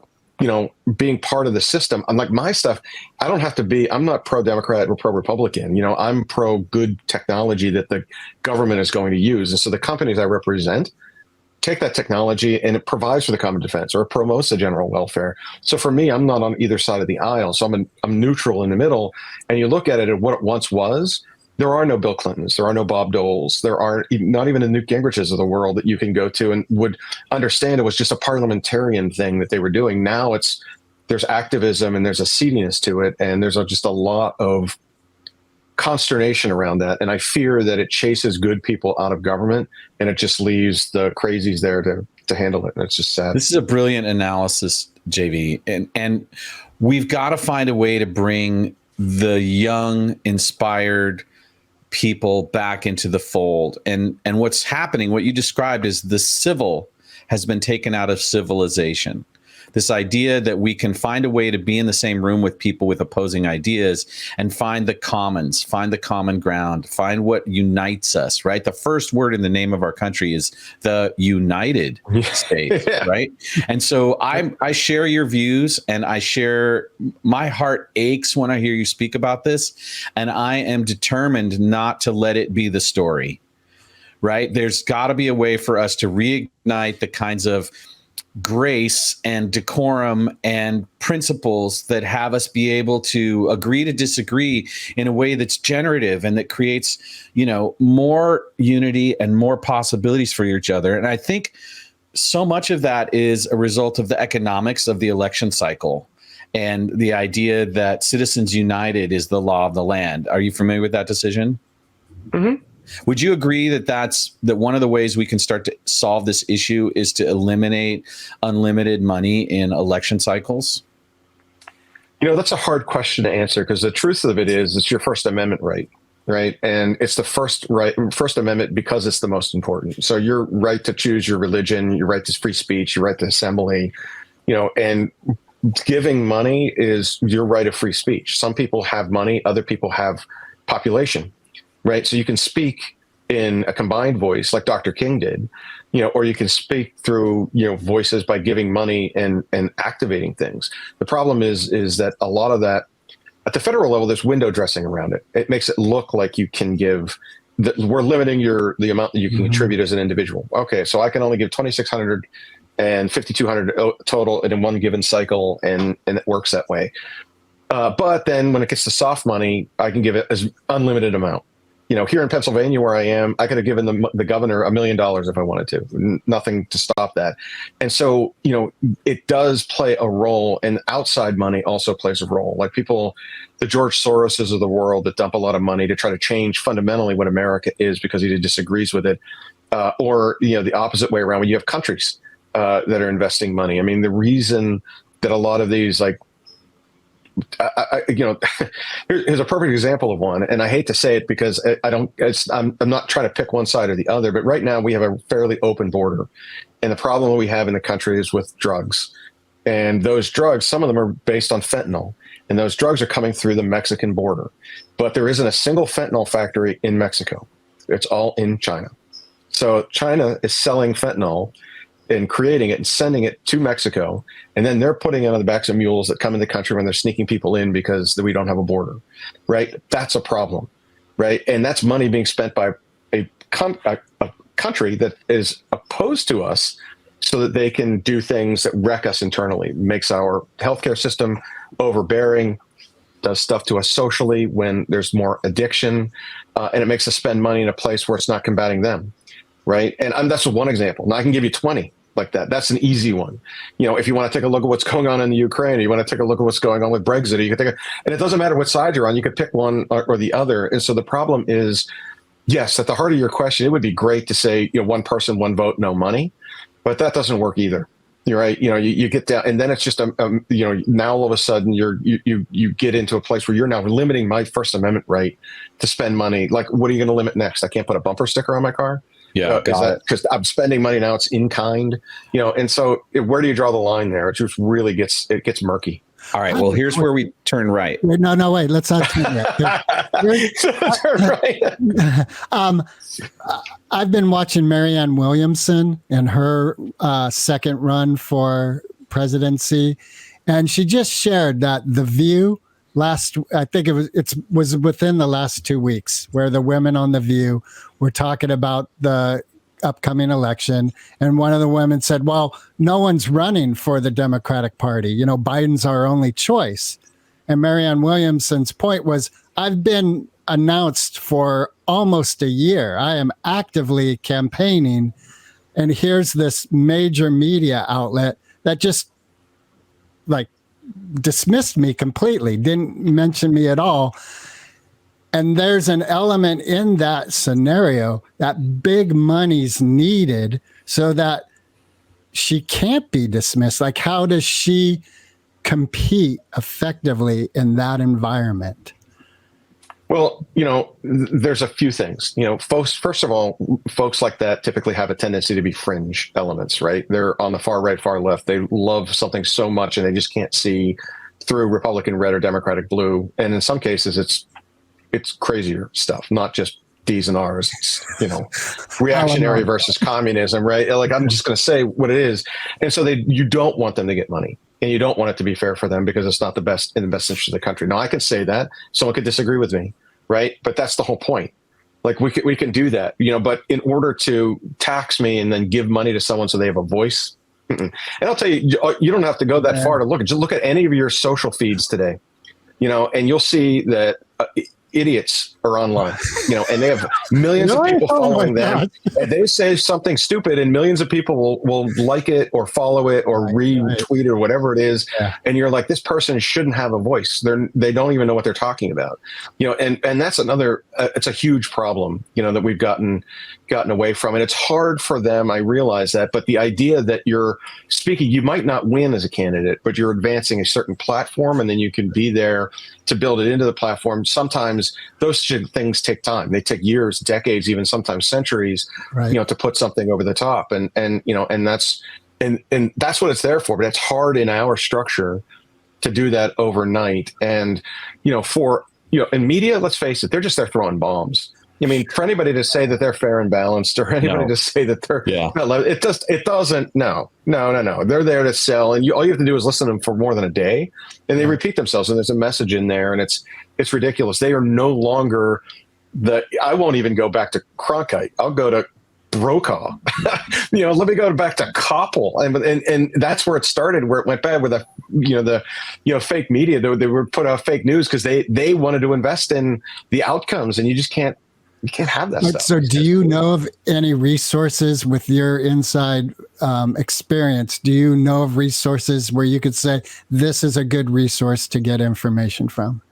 S9: being part of the system, unlike my stuff, I don't have to be, I'm not pro-Democrat or pro-Republican. I'm pro-good technology that the government is going to use. And so the companies I represent take that technology, and it provides for the common defense, or it promotes the general welfare. So for me, I'm not on either side of the aisle. So I'm neutral in the middle. And you look at it and what it once was. There are no Bill Clintons. There are no Bob Doles. There are not even the Newt Gingriches of the world that you can go to and would understand it was just a parliamentarian thing that they were doing. Now there's activism, and there's a seediness to it, and there's just a lot of consternation around that. And I fear that it chases good people out of government, and it just leaves the crazies there to handle it. And it's just sad.
S1: This is a brilliant analysis, JV. And we've got to find a way to bring the young, inspired people back into the fold. And what's happening, what you described, is the civil has been taken out of civilization. This idea that we can find a way to be in the same room with people with opposing ideas and find the commons, find the common ground, find what unites us, right? The first word in the name of our country is the United States, yeah. Right? And so I share your views, and my heart aches when I hear you speak about this, and I am determined not to let it be the story, right? There's got to be a way for us to reignite the kinds of grace and decorum and principles that have us be able to agree to disagree in a way that's generative and that creates, more unity and more possibilities for each other. And I think so much of that is a result of the economics of the election cycle and the idea that Citizens United is the law of the land. Are you familiar with that decision? Mm-hmm. Would you agree that one of the ways we can start to solve this issue is to eliminate unlimited money in election cycles?
S9: That's a hard question to answer, because the truth of it is it's your First Amendment right. right? And it's the First Amendment because it's the most important. So your right to choose your religion, your right to free speech, your right to assembly, and giving money is your right of free speech. Some people have money, other people have population, right? So you can speak in a combined voice like Dr. King did, or you can speak through, voices by giving money and activating things. The problem is that a lot of that at the federal level, there's window dressing around it. It makes it look like you can give we're limiting the amount that you can contribute as an individual. Okay. So I can only give 2,600 and 5,200 total in one given cycle. And it works that way. But then when it gets to soft money, I can give it as unlimited amount. Here in Pennsylvania where I am, I could have given the governor $1 million if I wanted to. Nothing to stop that. And so, it does play a role, and outside money also plays a role. Like people, the George Soroses of the world that dump a lot of money to try to change fundamentally what America is because he disagrees with it. Or, the opposite way around when you have countries that are investing money. I mean, the reason that a lot of these, like, here's a perfect example of one, and I hate to say it because I'm not trying to pick one side or the other, but right now we have a fairly open border, and the problem that we have in the country is with drugs, and those drugs, some of them are based on fentanyl, and those drugs are coming through the Mexican border, but there isn't a single fentanyl factory in Mexico. It's all in China. So China is selling fentanyl and creating it and sending it to Mexico. And then they're putting it on the backs of mules that come in the country when they're sneaking people in because we don't have a border, right? That's a problem, right? And that's money being spent by a country that is opposed to us so that they can do things that wreck us internally, makes our healthcare system overbearing, does stuff to us socially when there's more addiction, and it makes us spend money in a place where it's not combating them, right? And that's one example. Now I can give you 20 like that. That's an easy one. If you want to take a look at what's going on in the Ukraine, or you want to take a look at what's going on with Brexit, you can take and it doesn't matter what side you're on, you could pick one or the other. And so the problem is, yes, at the heart of your question, it would be great to say, one person, one vote, no money, but that doesn't work either. You're right. You get down, and then it's just, now all of a sudden you get into a place where you're now limiting my First Amendment right to spend money. Like, what are you going to limit next? I can't put a bumper sticker on my car.
S1: Yeah,
S9: because I'm spending money now. It's in kind, and so where do you draw the line there? It just really gets murky.
S1: All right. Well, here's where we turn right.
S2: No, wait. Let's not turn right. I've been watching Marianne Williamson and her second run for presidency, and she just shared that The View I think it was within the last 2 weeks, where the women on The View were talking about the upcoming election. And one of the women said, well, no one's running for the Democratic Party. Biden's our only choice. And Marianne Williamson's point was, I've been announced for almost a year. I am actively campaigning. And here's this major media outlet that just dismissed me completely, didn't mention me at all. And there's an element in that scenario that big money's needed so that she can't be dismissed. Like, how does she compete effectively in that environment?
S9: Well, there's a few things. First of all, folks like that typically have a tendency to be fringe elements, right? They're on the far right, far left. They love something so much and they just can't see through Republican red or Democratic blue. And in some cases, it's crazier stuff, not just D's and R's. It's, reactionary versus communism, right? Like, I'm just going to say what it is. And so you don't want them to get money. And you don't want it to be fair for them because it's not in the best interest of the country. Now, I can say that. Someone could disagree with me, right? But that's the whole point. Like, we can do that, but in order to tax me and then give money to someone so they have a voice. And I'll tell you, you don't have to go that far to look. Just look at any of your social feeds today, and you'll see that idiots are online, and they have millions of people following them. And they say something stupid and millions of people will like it or follow it or retweet it or whatever it is. Yeah. And you're like, this person shouldn't have a voice. They don't even know what they're talking about, and that's another, it's a huge problem, that we've gotten away from. And it's hard for them. I realize that, but the idea that you're speaking, you might not win as a candidate, but you're advancing a certain platform and then you can be there to build it into the platform. Sometimes because things take time. They take years, decades, even sometimes centuries,
S2: Right.
S9: to put something over the top. And that's what it's there for. But it's hard in our structure to do that overnight. And, in media, let's face it, they're just there throwing bombs. I mean, for anybody to say that they're fair and balanced, or anybody to say that they're, it doesn't. No. They're there to sell, and all you have to do is listen to them for more than a day, and they repeat themselves, and there's a message in there, and it's ridiculous. They are no longer I won't even go back to Cronkite. I'll go to Brokaw. Let me go back to Koppel, and that's where it started, where it went bad with the fake media. They would put out fake news because they wanted to invest in the outcomes, and you just can't. You can't have that stuff.
S2: So do you know of any resources with your inside experience? Do you know of resources where you could say, this is a good resource to get information from?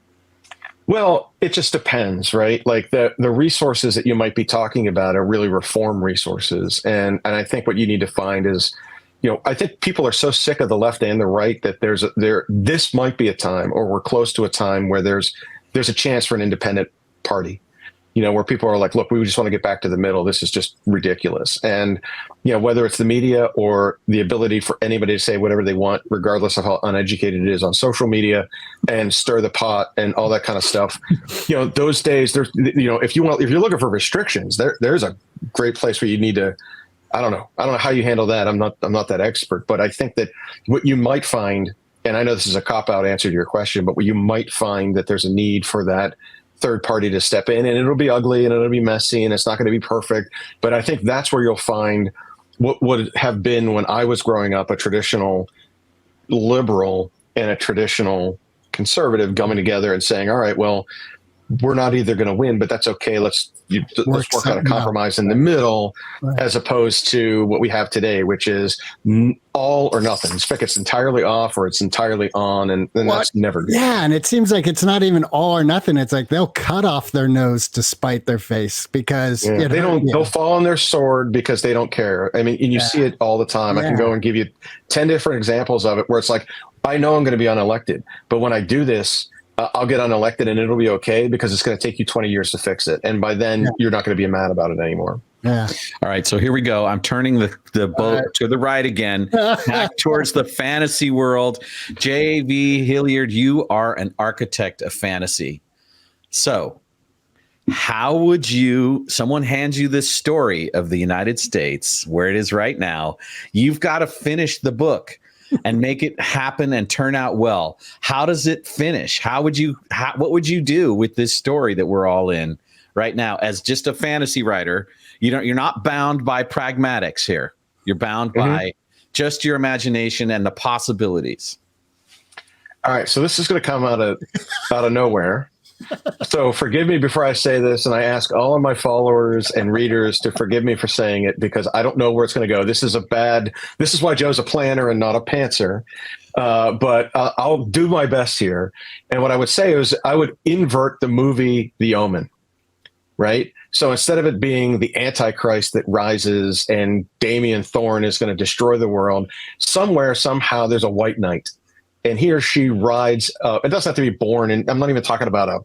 S9: Well, it just depends, right? Like the resources that you might be talking about are really reform resources. And I think what you need to find is, I think people are so sick of the left and the right that this might be a time, or we're close to a time where there's a chance for an independent party. Where people are like, look, we just want to get back to the middle. This is just ridiculous. And, whether it's the media or the ability for anybody to say whatever they want, regardless of how uneducated it is on social media, and stir the pot and all that kind of stuff. Those days, there's, if you're looking for restrictions, there's a great place where you need to, I don't know how you handle that. I'm not that expert, but I think that what you might find, and I know this is a cop-out answer to your question, but what you might find that there's a need for that third party to step in, and it'll be ugly and it'll be messy and it's not going to be perfect. But I think that's where you'll find what would have been, when I was growing up, a traditional liberal and a traditional conservative coming together and saying, all right, well, we're not either going to win, but that's okay. Let's work on a compromise in the middle, as opposed to what we have today, which is all or nothing. It's like it's entirely off or it's entirely on, and that's never good.
S2: Yeah, and it seems like it's not even all or nothing. It's like they'll cut off their nose to spite their face because
S9: they'll fall on their sword because they don't care. I mean, and you see it all the time. I can go and give you 10 different examples of it where it's like, I know I'm going to be unelected, but when I do this, I'll get unelected and it'll be okay because it's going to take you 20 years to fix it. And by then you're not going to be mad about it anymore.
S2: Yeah.
S1: All right. So here we go. I'm turning the boat to the right again, back towards the fantasy world. J.V. Hilliard, you are an architect of fantasy. So how would someone hands you this story of the United States, where it is right now, you've got to finish the book and make it happen and turn out well. How does it finish? What would you do with this story that we're all in right now as just a fantasy writer? You're not bound by pragmatics here. You're bound by just your imagination and the possibilities.
S9: All right. So this is going to come out of nowhere. So forgive me before I say this, and I ask all of my followers and readers to forgive me for saying it because I don't know where it's going to go. This is why Joe's a planner and not a pantser. But I'll do my best here. And what I would say is I would invert the movie The Omen, right? So instead of it being the Antichrist that rises and Damien Thorne is going to destroy the world, somewhere, somehow, there's a white knight. And he or she rides, it doesn't have to be born, and I'm not even talking about a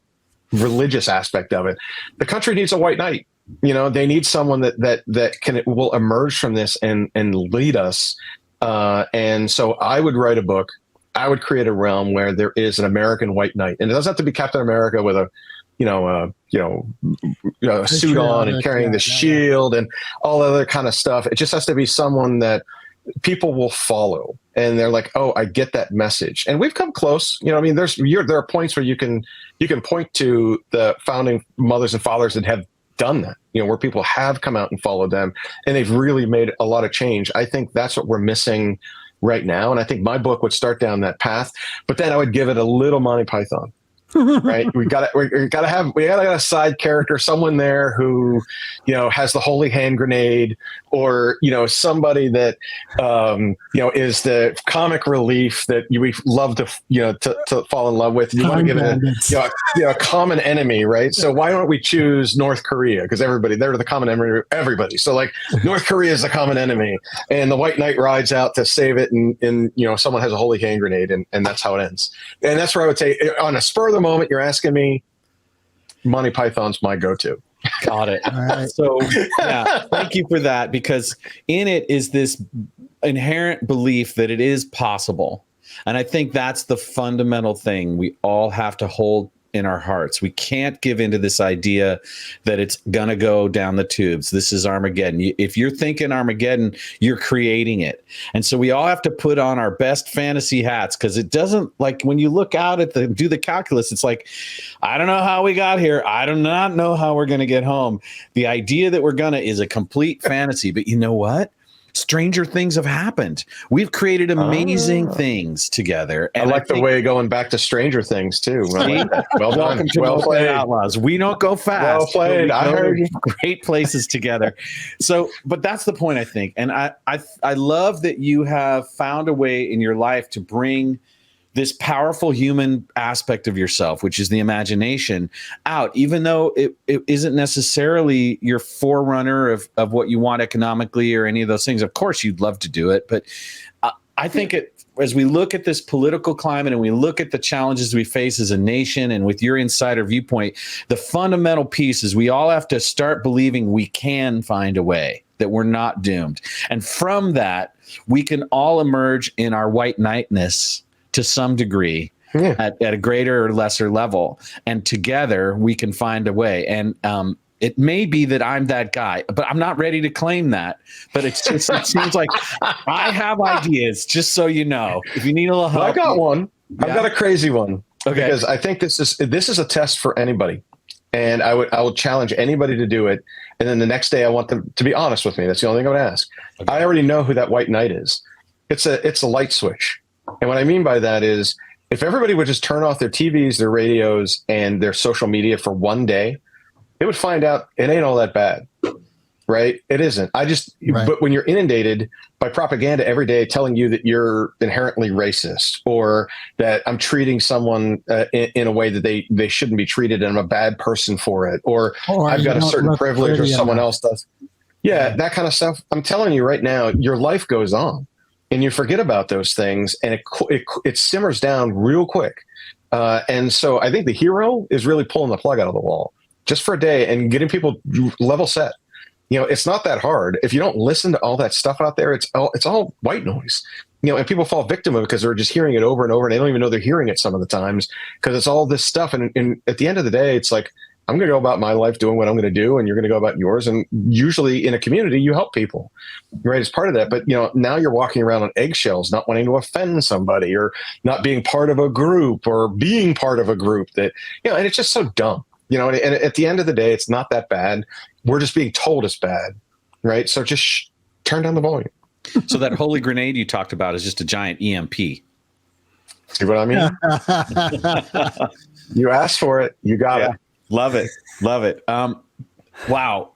S9: religious aspect of it. The country needs a white knight. They need someone that will emerge from this and lead us. And so I would write a book. I would create a realm where there is an American white knight, and it doesn't have to be Captain America with a suit on and carrying the shield and all other kind of stuff. It just has to be someone that people will follow, and they're like, oh, I get that message. And we've come close. There are points where you can point to the founding mothers and fathers that have done that, where people have come out and followed them, and they've really made a lot of change. I think that's what we're missing right now. And I think my book would start down that path, but then I would give it a little Monty Python. Right, we got to have a side character, someone there who, has the holy hand grenade, or somebody that is the comic relief that we love to fall in love with. You want to give it a common enemy, right? So why don't we choose North Korea? Because they're the common enemy of everybody. So like North Korea is the common enemy, and the White Knight rides out to save it, and someone has a holy hand grenade, and that's how it ends. And that's where I would say, on a spur of the moment, you're asking me, Monty Python's my go-to.
S1: Got it.
S2: All right.
S1: So, yeah, thank you for that, because in it is this inherent belief that it is possible. And I think that's the fundamental thing we all have to hold in our hearts. We can't give into this idea that it's going to go down the tubes. This is Armageddon. If you're thinking Armageddon, you're creating it. And so we all have to put on our best fantasy hats, because it doesn't, like, when you look out at do the calculus, it's like, I don't know how we got here. I do not know how we're going to get home. The idea that we're going to is a complete fantasy. But you know what? Stranger things have happened. We've created amazing things together.
S9: And I like the way going back to Stranger Things too. Well done.
S1: Welcome to
S9: Well
S1: Moped
S9: played.
S1: Outlaws. We don't go fast.
S9: Well played.
S1: But we
S9: I
S1: go
S9: heard
S1: to
S9: you.
S1: great places together. So, but that's the point, I think. And I love that you have found a way in your life to bring this powerful human aspect of yourself, which is the imagination, out, even though it isn't necessarily your forerunner of what you want economically or any of those things. Of course, you'd love to do it. But I think as we look at this political climate and we look at the challenges we face as a nation, and with your insider viewpoint, the fundamental piece is we all have to start believing we can find a way, that we're not doomed. And from that, we can all emerge in our white knightness to some degree, at a greater or lesser level. And together we can find a way. And it may be that I'm that guy, but I'm not ready to claim that. But it seems like I have ideas, just so you know. If you need a little help.
S9: I got one.
S1: Yeah.
S9: I've got a crazy one.
S1: Okay.
S9: Because I think this is a test for anybody. And I would challenge anybody to do it. And then the next day I want them to be honest with me. That's the only thing I would ask. Okay. I already know who that white knight is. It's a light switch. And what I mean by that is, if everybody would just turn off their TVs, their radios, and their social media for one day, it would find out it ain't all that bad, right? It isn't.
S2: Right.
S9: But when you're inundated by propaganda every day telling you that you're inherently racist, or that I'm treating someone in a way that they shouldn't be treated, and I'm a bad person for it, or I've got a certain privilege or someone else does. Yeah, that kind of stuff. I'm telling you right now, your life goes on. And you forget about those things, and it simmers down real quick. And so I think the hero is really pulling the plug out of the wall just for a day and getting people level set. It's not that hard. If you don't listen to all that stuff out there, it's all white noise. And people fall victim of it because they're just hearing it over and over, and they don't even know they're hearing it some of the times, because it's all this stuff. And at the end of the day, it's like, I'm going to go about my life doing what I'm going to do, and you're going to go about yours. And usually in a community, you help people, right? As part of that. But, now you're walking around on eggshells, not wanting to offend somebody, or not being part of a group, or being part of a group that, and it's just so dumb, and at the end of the day, it's not that bad. We're just being told it's bad, right? So just turn down the volume.
S1: So that holy grenade you talked about is just a giant EMP.
S9: See what I mean? You asked for it. You got it.
S1: Love it. Love it. Wow.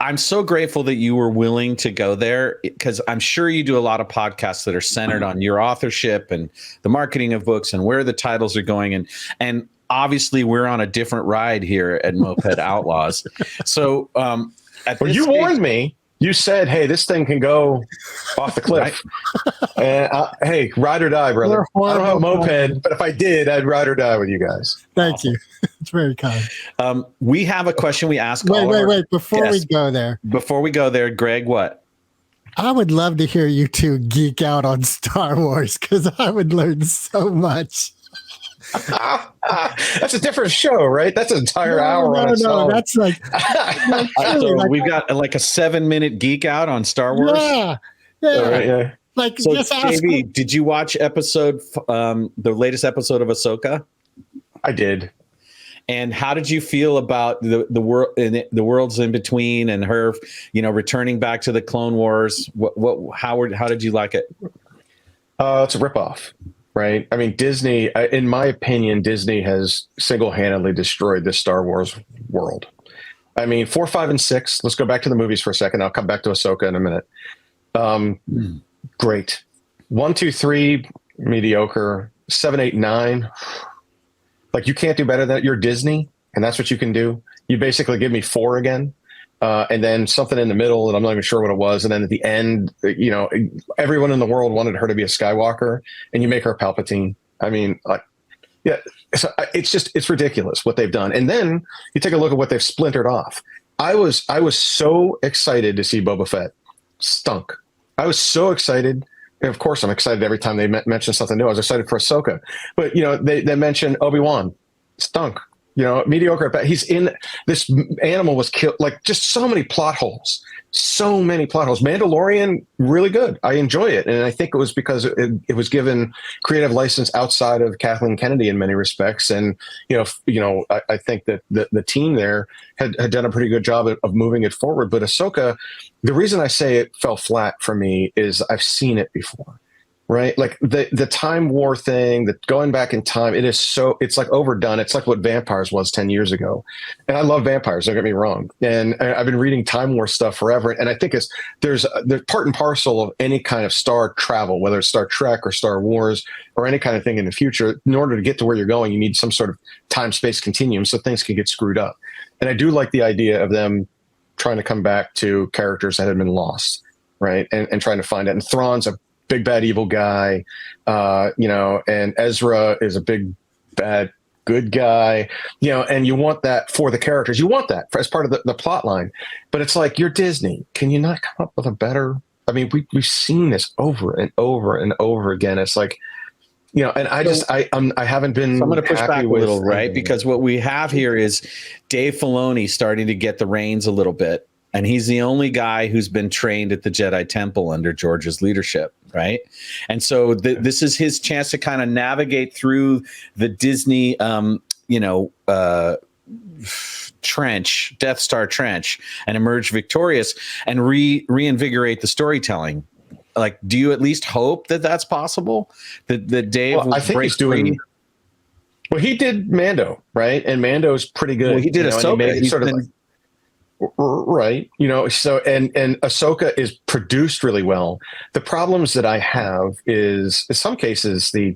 S1: I'm so grateful that you were willing to go there, because I'm sure you do a lot of podcasts that are centered on your authorship and the marketing of books and where the titles are going. And obviously we're on a different ride here at Moped Outlaws. So
S9: you warned me. You said, hey, this thing can go off the cliff. And hey, ride or die, brother. I don't have a moped, but if I did, I'd ride or die with you guys.
S2: Thank you. It's very kind.
S1: We have a question we ask.
S2: Wait. Before we go there,
S1: Greg, what?
S2: I would love to hear you two geek out on Star Wars, because I would learn so much.
S9: That's a different show, right? That's an entire hour on its own.
S2: That's like,
S1: We've got like a 7-minute geek out on Star Wars.
S2: Yeah.
S9: Yeah.
S2: Like,
S1: So,
S2: just ask
S1: JV, did you watch the latest episode of Ahsoka?
S9: I did.
S1: And how did you feel about the world and the worlds in between, and her, returning back to the Clone Wars? How did you like it?
S9: It's a ripoff. Right. I mean, Disney, in my opinion, Disney has single-handedly destroyed the Star Wars world. I mean, 4, 5, and 6. Let's go back to the movies for a second. I'll come back to Ahsoka in a minute. Great. 1, 2, 3, mediocre. 7, 8, 9. Like, you can't do better than that. You're Disney, and that's what you can do. You basically give me 4 again. And then something in the middle, and I'm not even sure what it was. And then at the end, everyone in the world wanted her to be a Skywalker, and you make her Palpatine. I mean, Yeah, it's ridiculous what they've done. And then you take a look at what they've splintered off. I was so excited to see Boba Fett. Stunk. I was so excited. And of course, I'm excited every time they mention something new. I was excited for Ahsoka, but they mentioned Obi-Wan. Stunk. Mediocre. But he's in this animal was killed. Like just so many plot holes. So many plot holes. Mandalorian, really good. I enjoy it, and I think it was because it was given creative license outside of Kathleen Kennedy in many respects. And I think that the team there had done a pretty good job of moving it forward. But Ahsoka, the reason I say it fell flat for me is I've seen it before. Right, like the time war thing, that going back in time, it's like overdone. It's like what vampires was 10 years ago, and I love vampires. Don't get me wrong. And I've been reading time war stuff forever, and I think there's part and parcel of any kind of star travel, whether it's Star Trek or Star Wars or any kind of thing in the future. In order to get to where you're going, you need some sort of time-space continuum so things can get screwed up. And I do like the idea of them trying to come back to characters that had been lost, right, and trying to find it. And Thrawn's a big bad evil guy, and Ezra is a big bad good guy, and you want that for the characters. You want that as part of the plot line. But it's like, you're Disney. Can you not come up with a better? I mean, we've seen this over and over and over again. It's like, and I haven't been.
S1: So I'm going to push back a little, right? Because what we have here is Dave Filoni starting to get the reins a little bit. And he's the only guy who's been trained at the Jedi Temple under George's leadership, right? And so this is his chance to kind of navigate through the Disney, trench, Death Star trench, and emerge victorious and reinvigorate the storytelling. Like, do you at least hope that that's possible? That Dave will
S9: I think he's doing. Well, he did Mando, right? And Mando's pretty good.
S1: Well, he did Ahsoka.
S9: Right. So and Ahsoka is produced really well. The problems that I have is in some cases I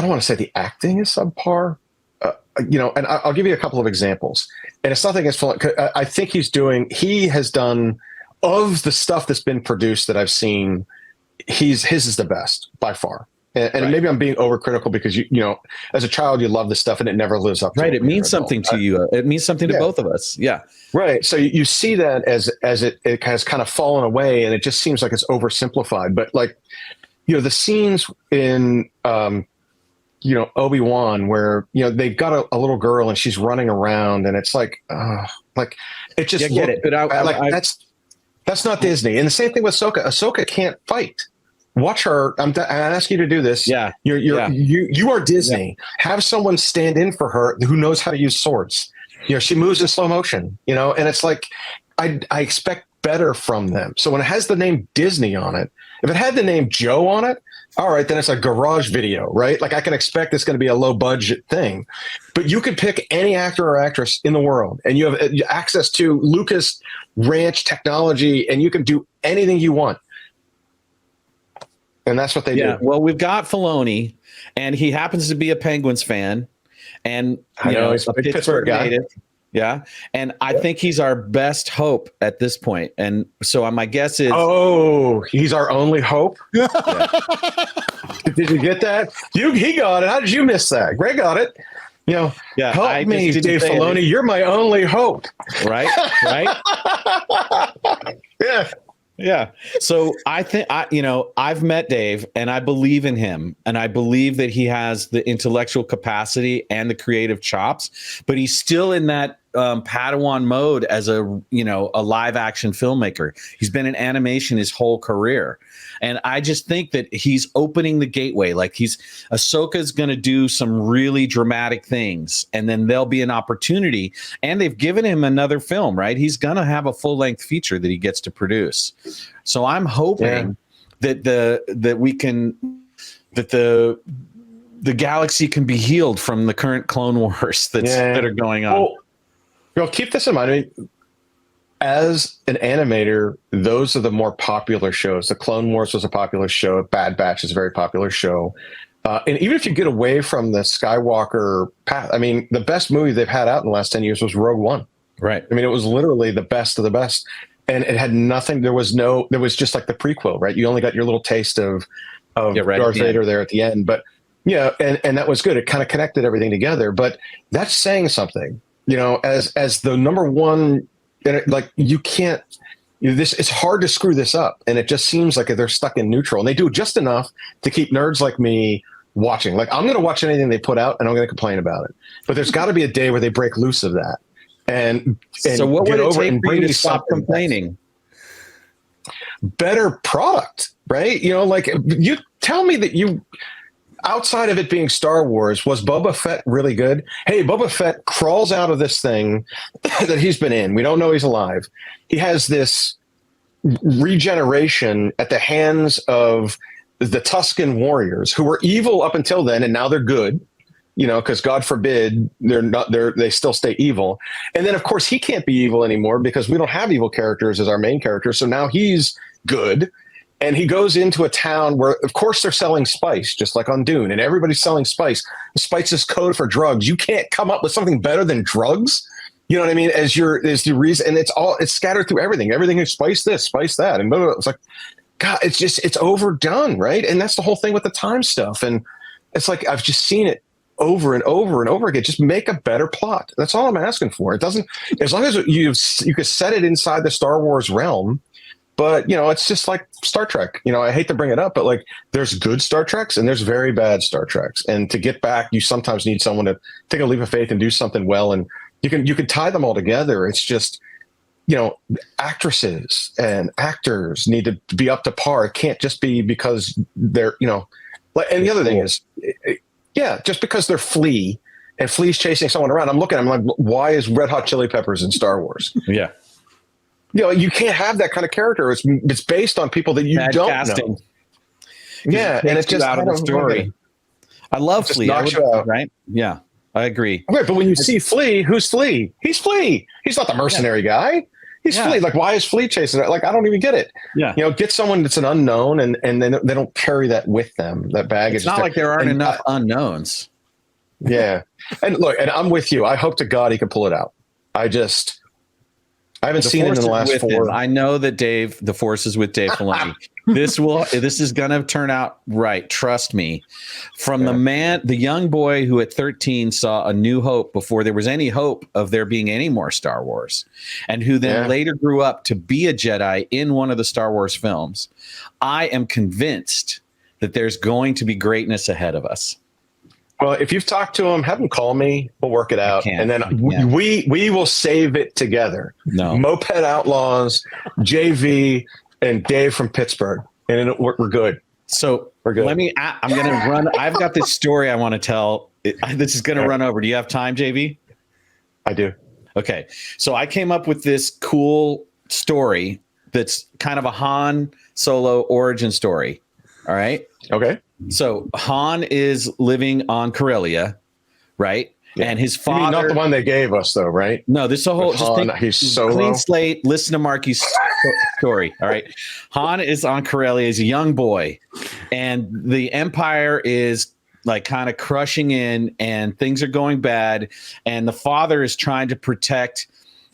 S9: don't want to say the acting is subpar, and I'll give you a couple of examples. And it's nothing against I think he has done of the stuff that's been produced that I've seen, his is the best by far. And right. Maybe I'm being overcritical because as a child you love this stuff and it never lives up to
S1: right. It means something to you. It means something to both of us. Yeah.
S9: Right. So you see that as it has kind of fallen away, and it just seems like it's oversimplified. But like, the scenes in Obi-Wan where they've got a little girl and she's running around, and it's like it just
S1: get it. But
S9: that's not Disney. And the same thing with Ahsoka. Ahsoka can't fight. Watch her. I ask you to do this.
S1: Yeah.
S9: You are Disney. Yeah. Have someone stand in for her who knows how to use swords. She moves in slow motion, and it's like, I expect better from them. So when it has the name Disney on it, if it had the name Joe on it, all right, then it's a garage video, right? Like I can expect it's going to be a low budget thing, but you can pick any actor or actress in the world and you have access to Lucas Ranch technology and you can do anything you want. And that's what they do.
S1: Well, we've got Filoni, and he happens to be a Penguins fan, and
S9: he's a Pittsburgh guy.
S1: Native. Yeah, and I think he's our best hope at this point. And so my guess is,
S9: he's our only hope. Yeah. Did you get that? He got it. How did you miss that? Greg got it. Help me, Dave Filoni. You're my only hope.
S1: Right.
S9: Yeah.
S1: Yeah. So I think I've met Dave and I believe in him, and I believe that he has the intellectual capacity and the creative chops, but he's still in that Padawan mode as a live action filmmaker. He's been in animation his whole career. And I just think that he's opening the gateway. Like Ahsoka's going to do some really dramatic things, and then there'll be an opportunity. And they've given him another film, right? He's going to have a full length feature that he gets to produce. So I'm hoping that the galaxy can be healed from the current Clone Wars that are going on.
S9: Well, keep this in mind. I mean, as an animator, those are the more popular shows. The Clone Wars was a popular show. Bad Batch is a very popular show. And even if you get away from the Skywalker path, I mean, the best movie they've had out in the last 10 years was Rogue One.
S1: Right.
S9: I mean, it was literally the best of the best. And it had nothing. There was just like the prequel, right? You only got your little taste of Darth Vader there at the end. But Yeah, and that was good. It kind of connected everything together. But that's saying something, as the number one. Like you can't. It's hard to screw this up, and it just seems like they're stuck in neutral, and they do just enough to keep nerds like me watching. Like I'm going to watch anything they put out, and I'm going to complain about it. But there's got to be a day where they break loose of that. And
S1: so what would it take for you to stop complaining?
S9: Better product, right? Like you tell me that outside of it being Star Wars, was Boba Fett really good? Hey, Boba Fett crawls out of this thing that he's been in. We don't know he's alive. He has this regeneration at the hands of the Tusken warriors who were evil up until then, and now they're good. Because God forbid they still stay evil. And then of course he can't be evil anymore because we don't have evil characters as our main character. So now he's good. And he goes into a town where, of course, they're selling spice, just like on Dune, and everybody's selling spice. Spice is code for drugs. You can't come up with something better than drugs. You know what I mean? As your reason, and it's scattered through everything. Everything is spice this, spice that, and blah, blah, blah. It's like, God, it's overdone, right? And that's the whole thing with the time stuff. And it's like I've just seen it over and over and over again. Just make a better plot. That's all I'm asking for. It doesn't, as long as you could set it inside the Star Wars realm. But, it's just like Star Trek. I hate to bring it up, but like there's good Star Treks and there's very bad Star Treks. And to get back, you sometimes need someone to take a leap of faith and do something well. And you can tie them all together. It's just, actresses and actors need to be up to par. It can't just be because they're, like, and the other thing is, just because they're Flea and Flea's chasing someone around, I'm like, why is Red Hot Chili Peppers in Star Wars?
S1: Yeah.
S9: You can't have that kind of character. It's based on people that you
S1: Bad
S9: don't
S1: casting.
S9: know. Yeah, and it's just
S1: out of the story. I love Flea, right? Yeah, I agree.
S9: Right, but when you see Flea, who's Flea? He's Flea. He's not the mercenary guy. He's Flea. Like, why is Flea chasing it? Like, I don't even get it.
S1: Yeah,
S9: get someone that's an unknown, and they don't carry that with them. That baggage.
S1: It's not like there aren't enough unknowns.
S9: Yeah, and look, and I'm with you. I hope to God he can pull it out. I haven't seen it in the last 4.
S1: I know that the Force is with Dave Filoni. This is going to turn out right. Trust me. From the young boy who at 13 saw A New Hope before there was any hope of there being any more Star Wars, and who then later grew up to be a Jedi in one of the Star Wars films. I am convinced that there's going to be greatness ahead of us.
S9: Well, if you've talked to him, have him call me. We'll work it out, and then we will save it together.
S1: No,
S9: Moped Outlaws, JV, and Dave from Pittsburgh, and we're good.
S1: So
S9: we're good.
S1: I'm going to run. I've got this story I want to tell. This is going to run over. Do you have time, JV?
S9: I do.
S1: Okay, so I came up with this cool story that's kind of a Han Solo origin story. All right.
S9: Okay.
S1: So Han is living on Corellia, right? Yeah. And his father. You mean
S9: not the one they gave us, though, right?
S1: No, this is a whole.
S9: He's Solo.
S1: Clean slate. Listen to Marky's story. All right. Han is on Corellia as a young boy, and the Empire is like kind of crushing in, and things are going bad, and the father is trying to protect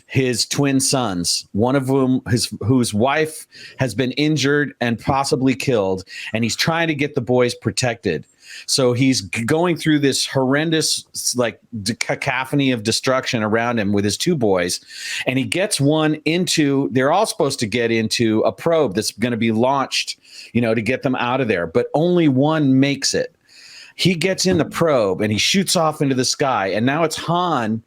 S1: his twin sons, one of whom whose wife has been injured and possibly killed, and he's trying to get the boys protected. So he's going through this horrendous like cacophony of destruction around him with his 2 boys, and he gets one into. They're all supposed to get into a probe that's going to be launched, to get them out of there, but only one makes it. He gets in the probe and he shoots off into the sky, and now it's Han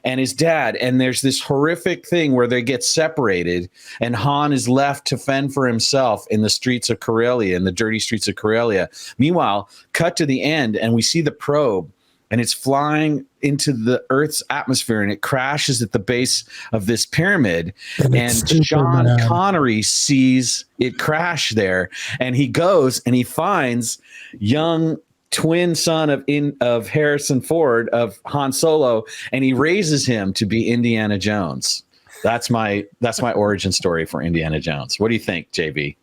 S1: and his dad, and there's this horrific thing where they get separated, and Han is left to fend for himself in the streets of Corellia, in the dirty streets of Corellia. Meanwhile, cut to the end, and we see the probe, and it's flying into the Earth's atmosphere, and it crashes at the base of this pyramid, and Sean Connery sees it crash there, and he goes and he finds young twin son of Harrison Ford, of Han Solo, and he raises him to be Indiana Jones. That's my origin story for Indiana Jones. What do you think, JV?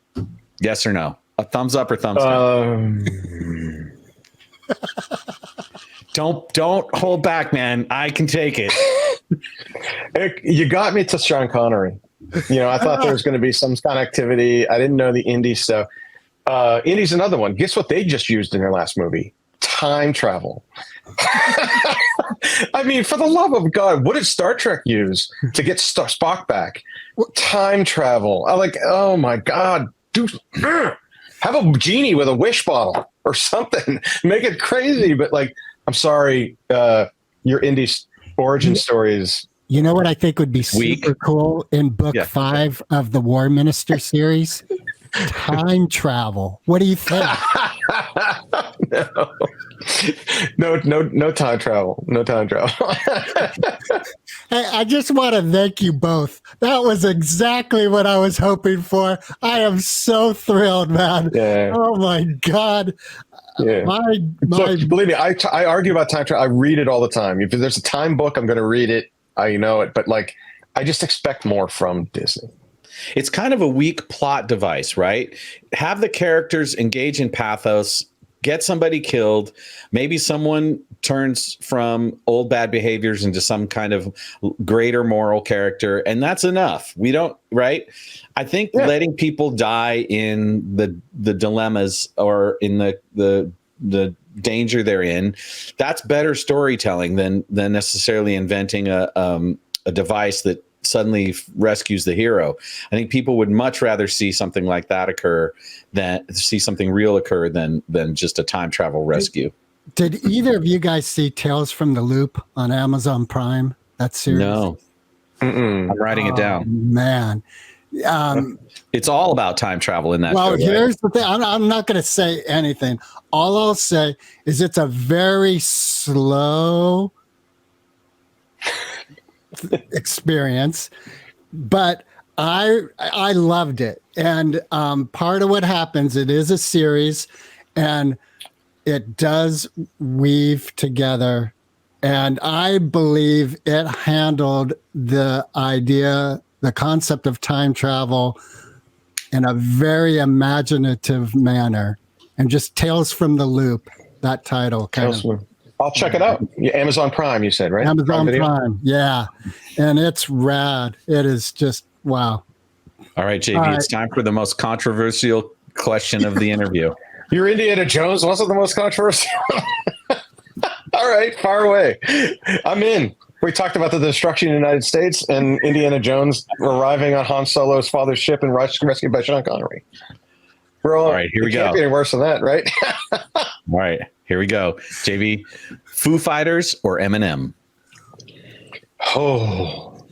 S1: Yes or no? A thumbs up or thumbs down? Don't hold back, man. I can take it.
S9: You got me to Sean Connery. I thought there was going to be some kind of activity. I didn't know the Indy stuff. Indy's another one. Guess what they just used in their last movie? time travel. I mean, for the love of God, what did Star Trek use to get Spock back? Time travel. I'm like, oh my God, dude, have a genie with a wish bottle or something. Make it crazy. But like, I'm sorry, your indie origin stories.
S2: You know what I think would be super cool in book 5 of the War Minister series? Time travel. What do you think?
S9: No time travel. No time travel.
S2: Hey, I just want to thank you both. That was exactly what I was hoping for. I am so thrilled, man.
S9: Yeah.
S2: Oh my God.
S9: Yeah. Look, believe me, I argue about time travel. I read it all the time. If there's a time book, I'm going to read it. I know it, but like, I just expect more from Disney.
S1: It's kind of a weak plot device, right? Have the characters engage in pathos, get somebody killed, maybe someone turns from old bad behaviors into some kind of greater moral character, and that's enough. We don't, right? I think letting people die in the dilemmas or in the danger they're in, that's better storytelling than necessarily inventing a device that suddenly rescues the hero. I think people would much rather see something like that occur than see something real occur than just a time travel rescue.
S2: Did either of you guys see Tales from the Loop on Amazon Prime? That series?
S1: No. I'm writing it down.
S2: Man.
S1: It's all about time travel in that
S2: well,
S1: show,
S2: here's the thing. I'm not going to say anything. All I'll say is it's a very slow experience, but I loved it. And part of what happens, it is a series, and it does weave together. And I believe it handled the idea, the concept of time travel in a very imaginative manner. And just Tales from the Loop, that title kind of.
S9: I'll check it out. Amazon Prime, you said, right?
S2: Amazon Prime, yeah. And it's rad. It is just, wow.
S1: All right, JV, it's time for the most controversial question of the interview.
S9: Your Indiana Jones wasn't the most controversial? All right, far away. I'm in. We talked about the destruction of the United States and Indiana Jones arriving on Han Solo's father's ship and rescued by Sean Connery.
S1: All right, here we go.
S9: Can't be any worse than that, right?
S1: All right, here we go. JV, Foo Fighters or Eminem?
S9: Oh.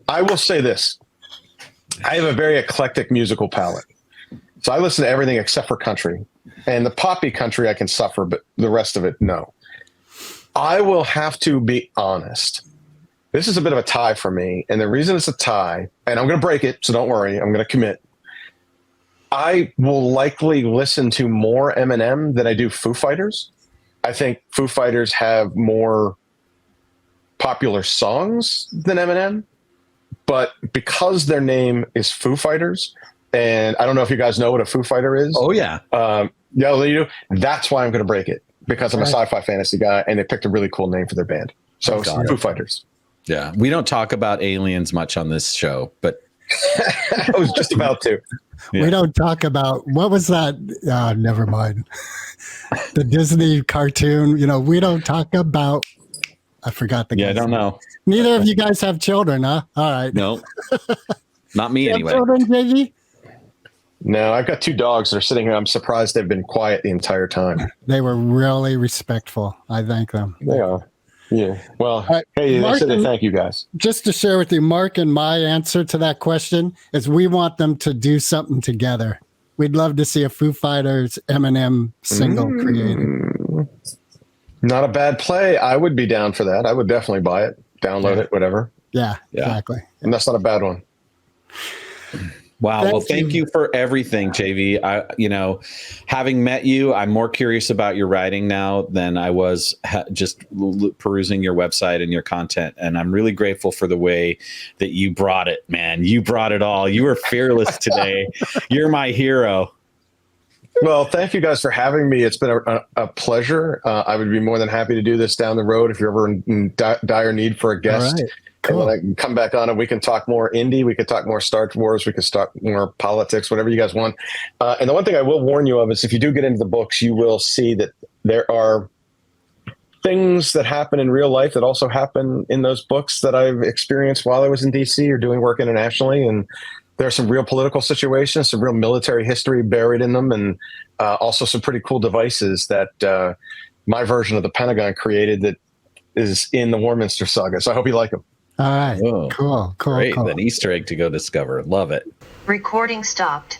S9: I will say this. I have a very eclectic musical palette. So I listen to everything except for country. And the poppy country I can suffer, but the rest of it, no. I will have to be honest. This is a bit of a tie for me. And the reason it's a tie, and I'm going to break it, so don't worry, I'm going to commit. I will likely listen to more Eminem than I do Foo Fighters. I think Foo Fighters have more popular songs than Eminem. But because their name is Foo Fighters, and I don't know if you guys know what a Foo Fighter is.
S1: Oh, yeah.
S9: Yeah, you do. That's why I'm going to break it, because I'm a sci-fi fantasy guy, and they picked a really cool name for their band. So Foo Fighters.
S1: Yeah, we don't talk about aliens much on this show, but
S9: I was just about to.
S2: Yeah. We don't talk about, what was that? Never mind. The Disney cartoon, we don't talk about, I forgot the
S1: I don't know.
S2: Neither of you guys have children, huh? All right.
S1: No, not me anyway.
S2: Children, JV?
S9: No, I've got 2 dogs that are sitting here. I'm surprised they've been quiet the entire time.
S2: They were really respectful. I thank them.
S9: They are. Yeah. Well, hey, they said they thank you guys.
S2: Just to share with you, Mark, and my answer to that question is we want them to do something together. We'd love to see a Foo Fighters Eminem single created.
S9: Not a bad play. I would be down for that. I would definitely buy it, download it, whatever.
S2: Yeah, exactly.
S9: And that's not a bad one.
S1: Wow. Thank you for everything, JV. Having met you, I'm more curious about your writing now than I was just perusing your website and your content. And I'm really grateful for the way that you brought it, man. You brought it all. You were fearless today. You're my hero.
S9: Well, thank you guys for having me. It's been a pleasure. I would be more than happy to do this down the road if you're ever in dire need for a guest.
S2: Cool.
S9: And then I can come back on and we can talk more indie. We could talk more Star Wars. We could talk more politics, whatever you guys want. And the one thing I will warn you of is if you do get into the books, you will see that there are things that happen in real life that also happen in those books that I've experienced while I was in DC or doing work internationally. And there are some real political situations, some real military history buried in them, and also some pretty cool devices that my version of the Pentagon created that is in the Warminster saga. So I hope you like them.
S2: All right.
S1: Whoa.
S2: Cool.
S1: Great. An Easter egg to go discover. Love it.
S4: Recording stopped.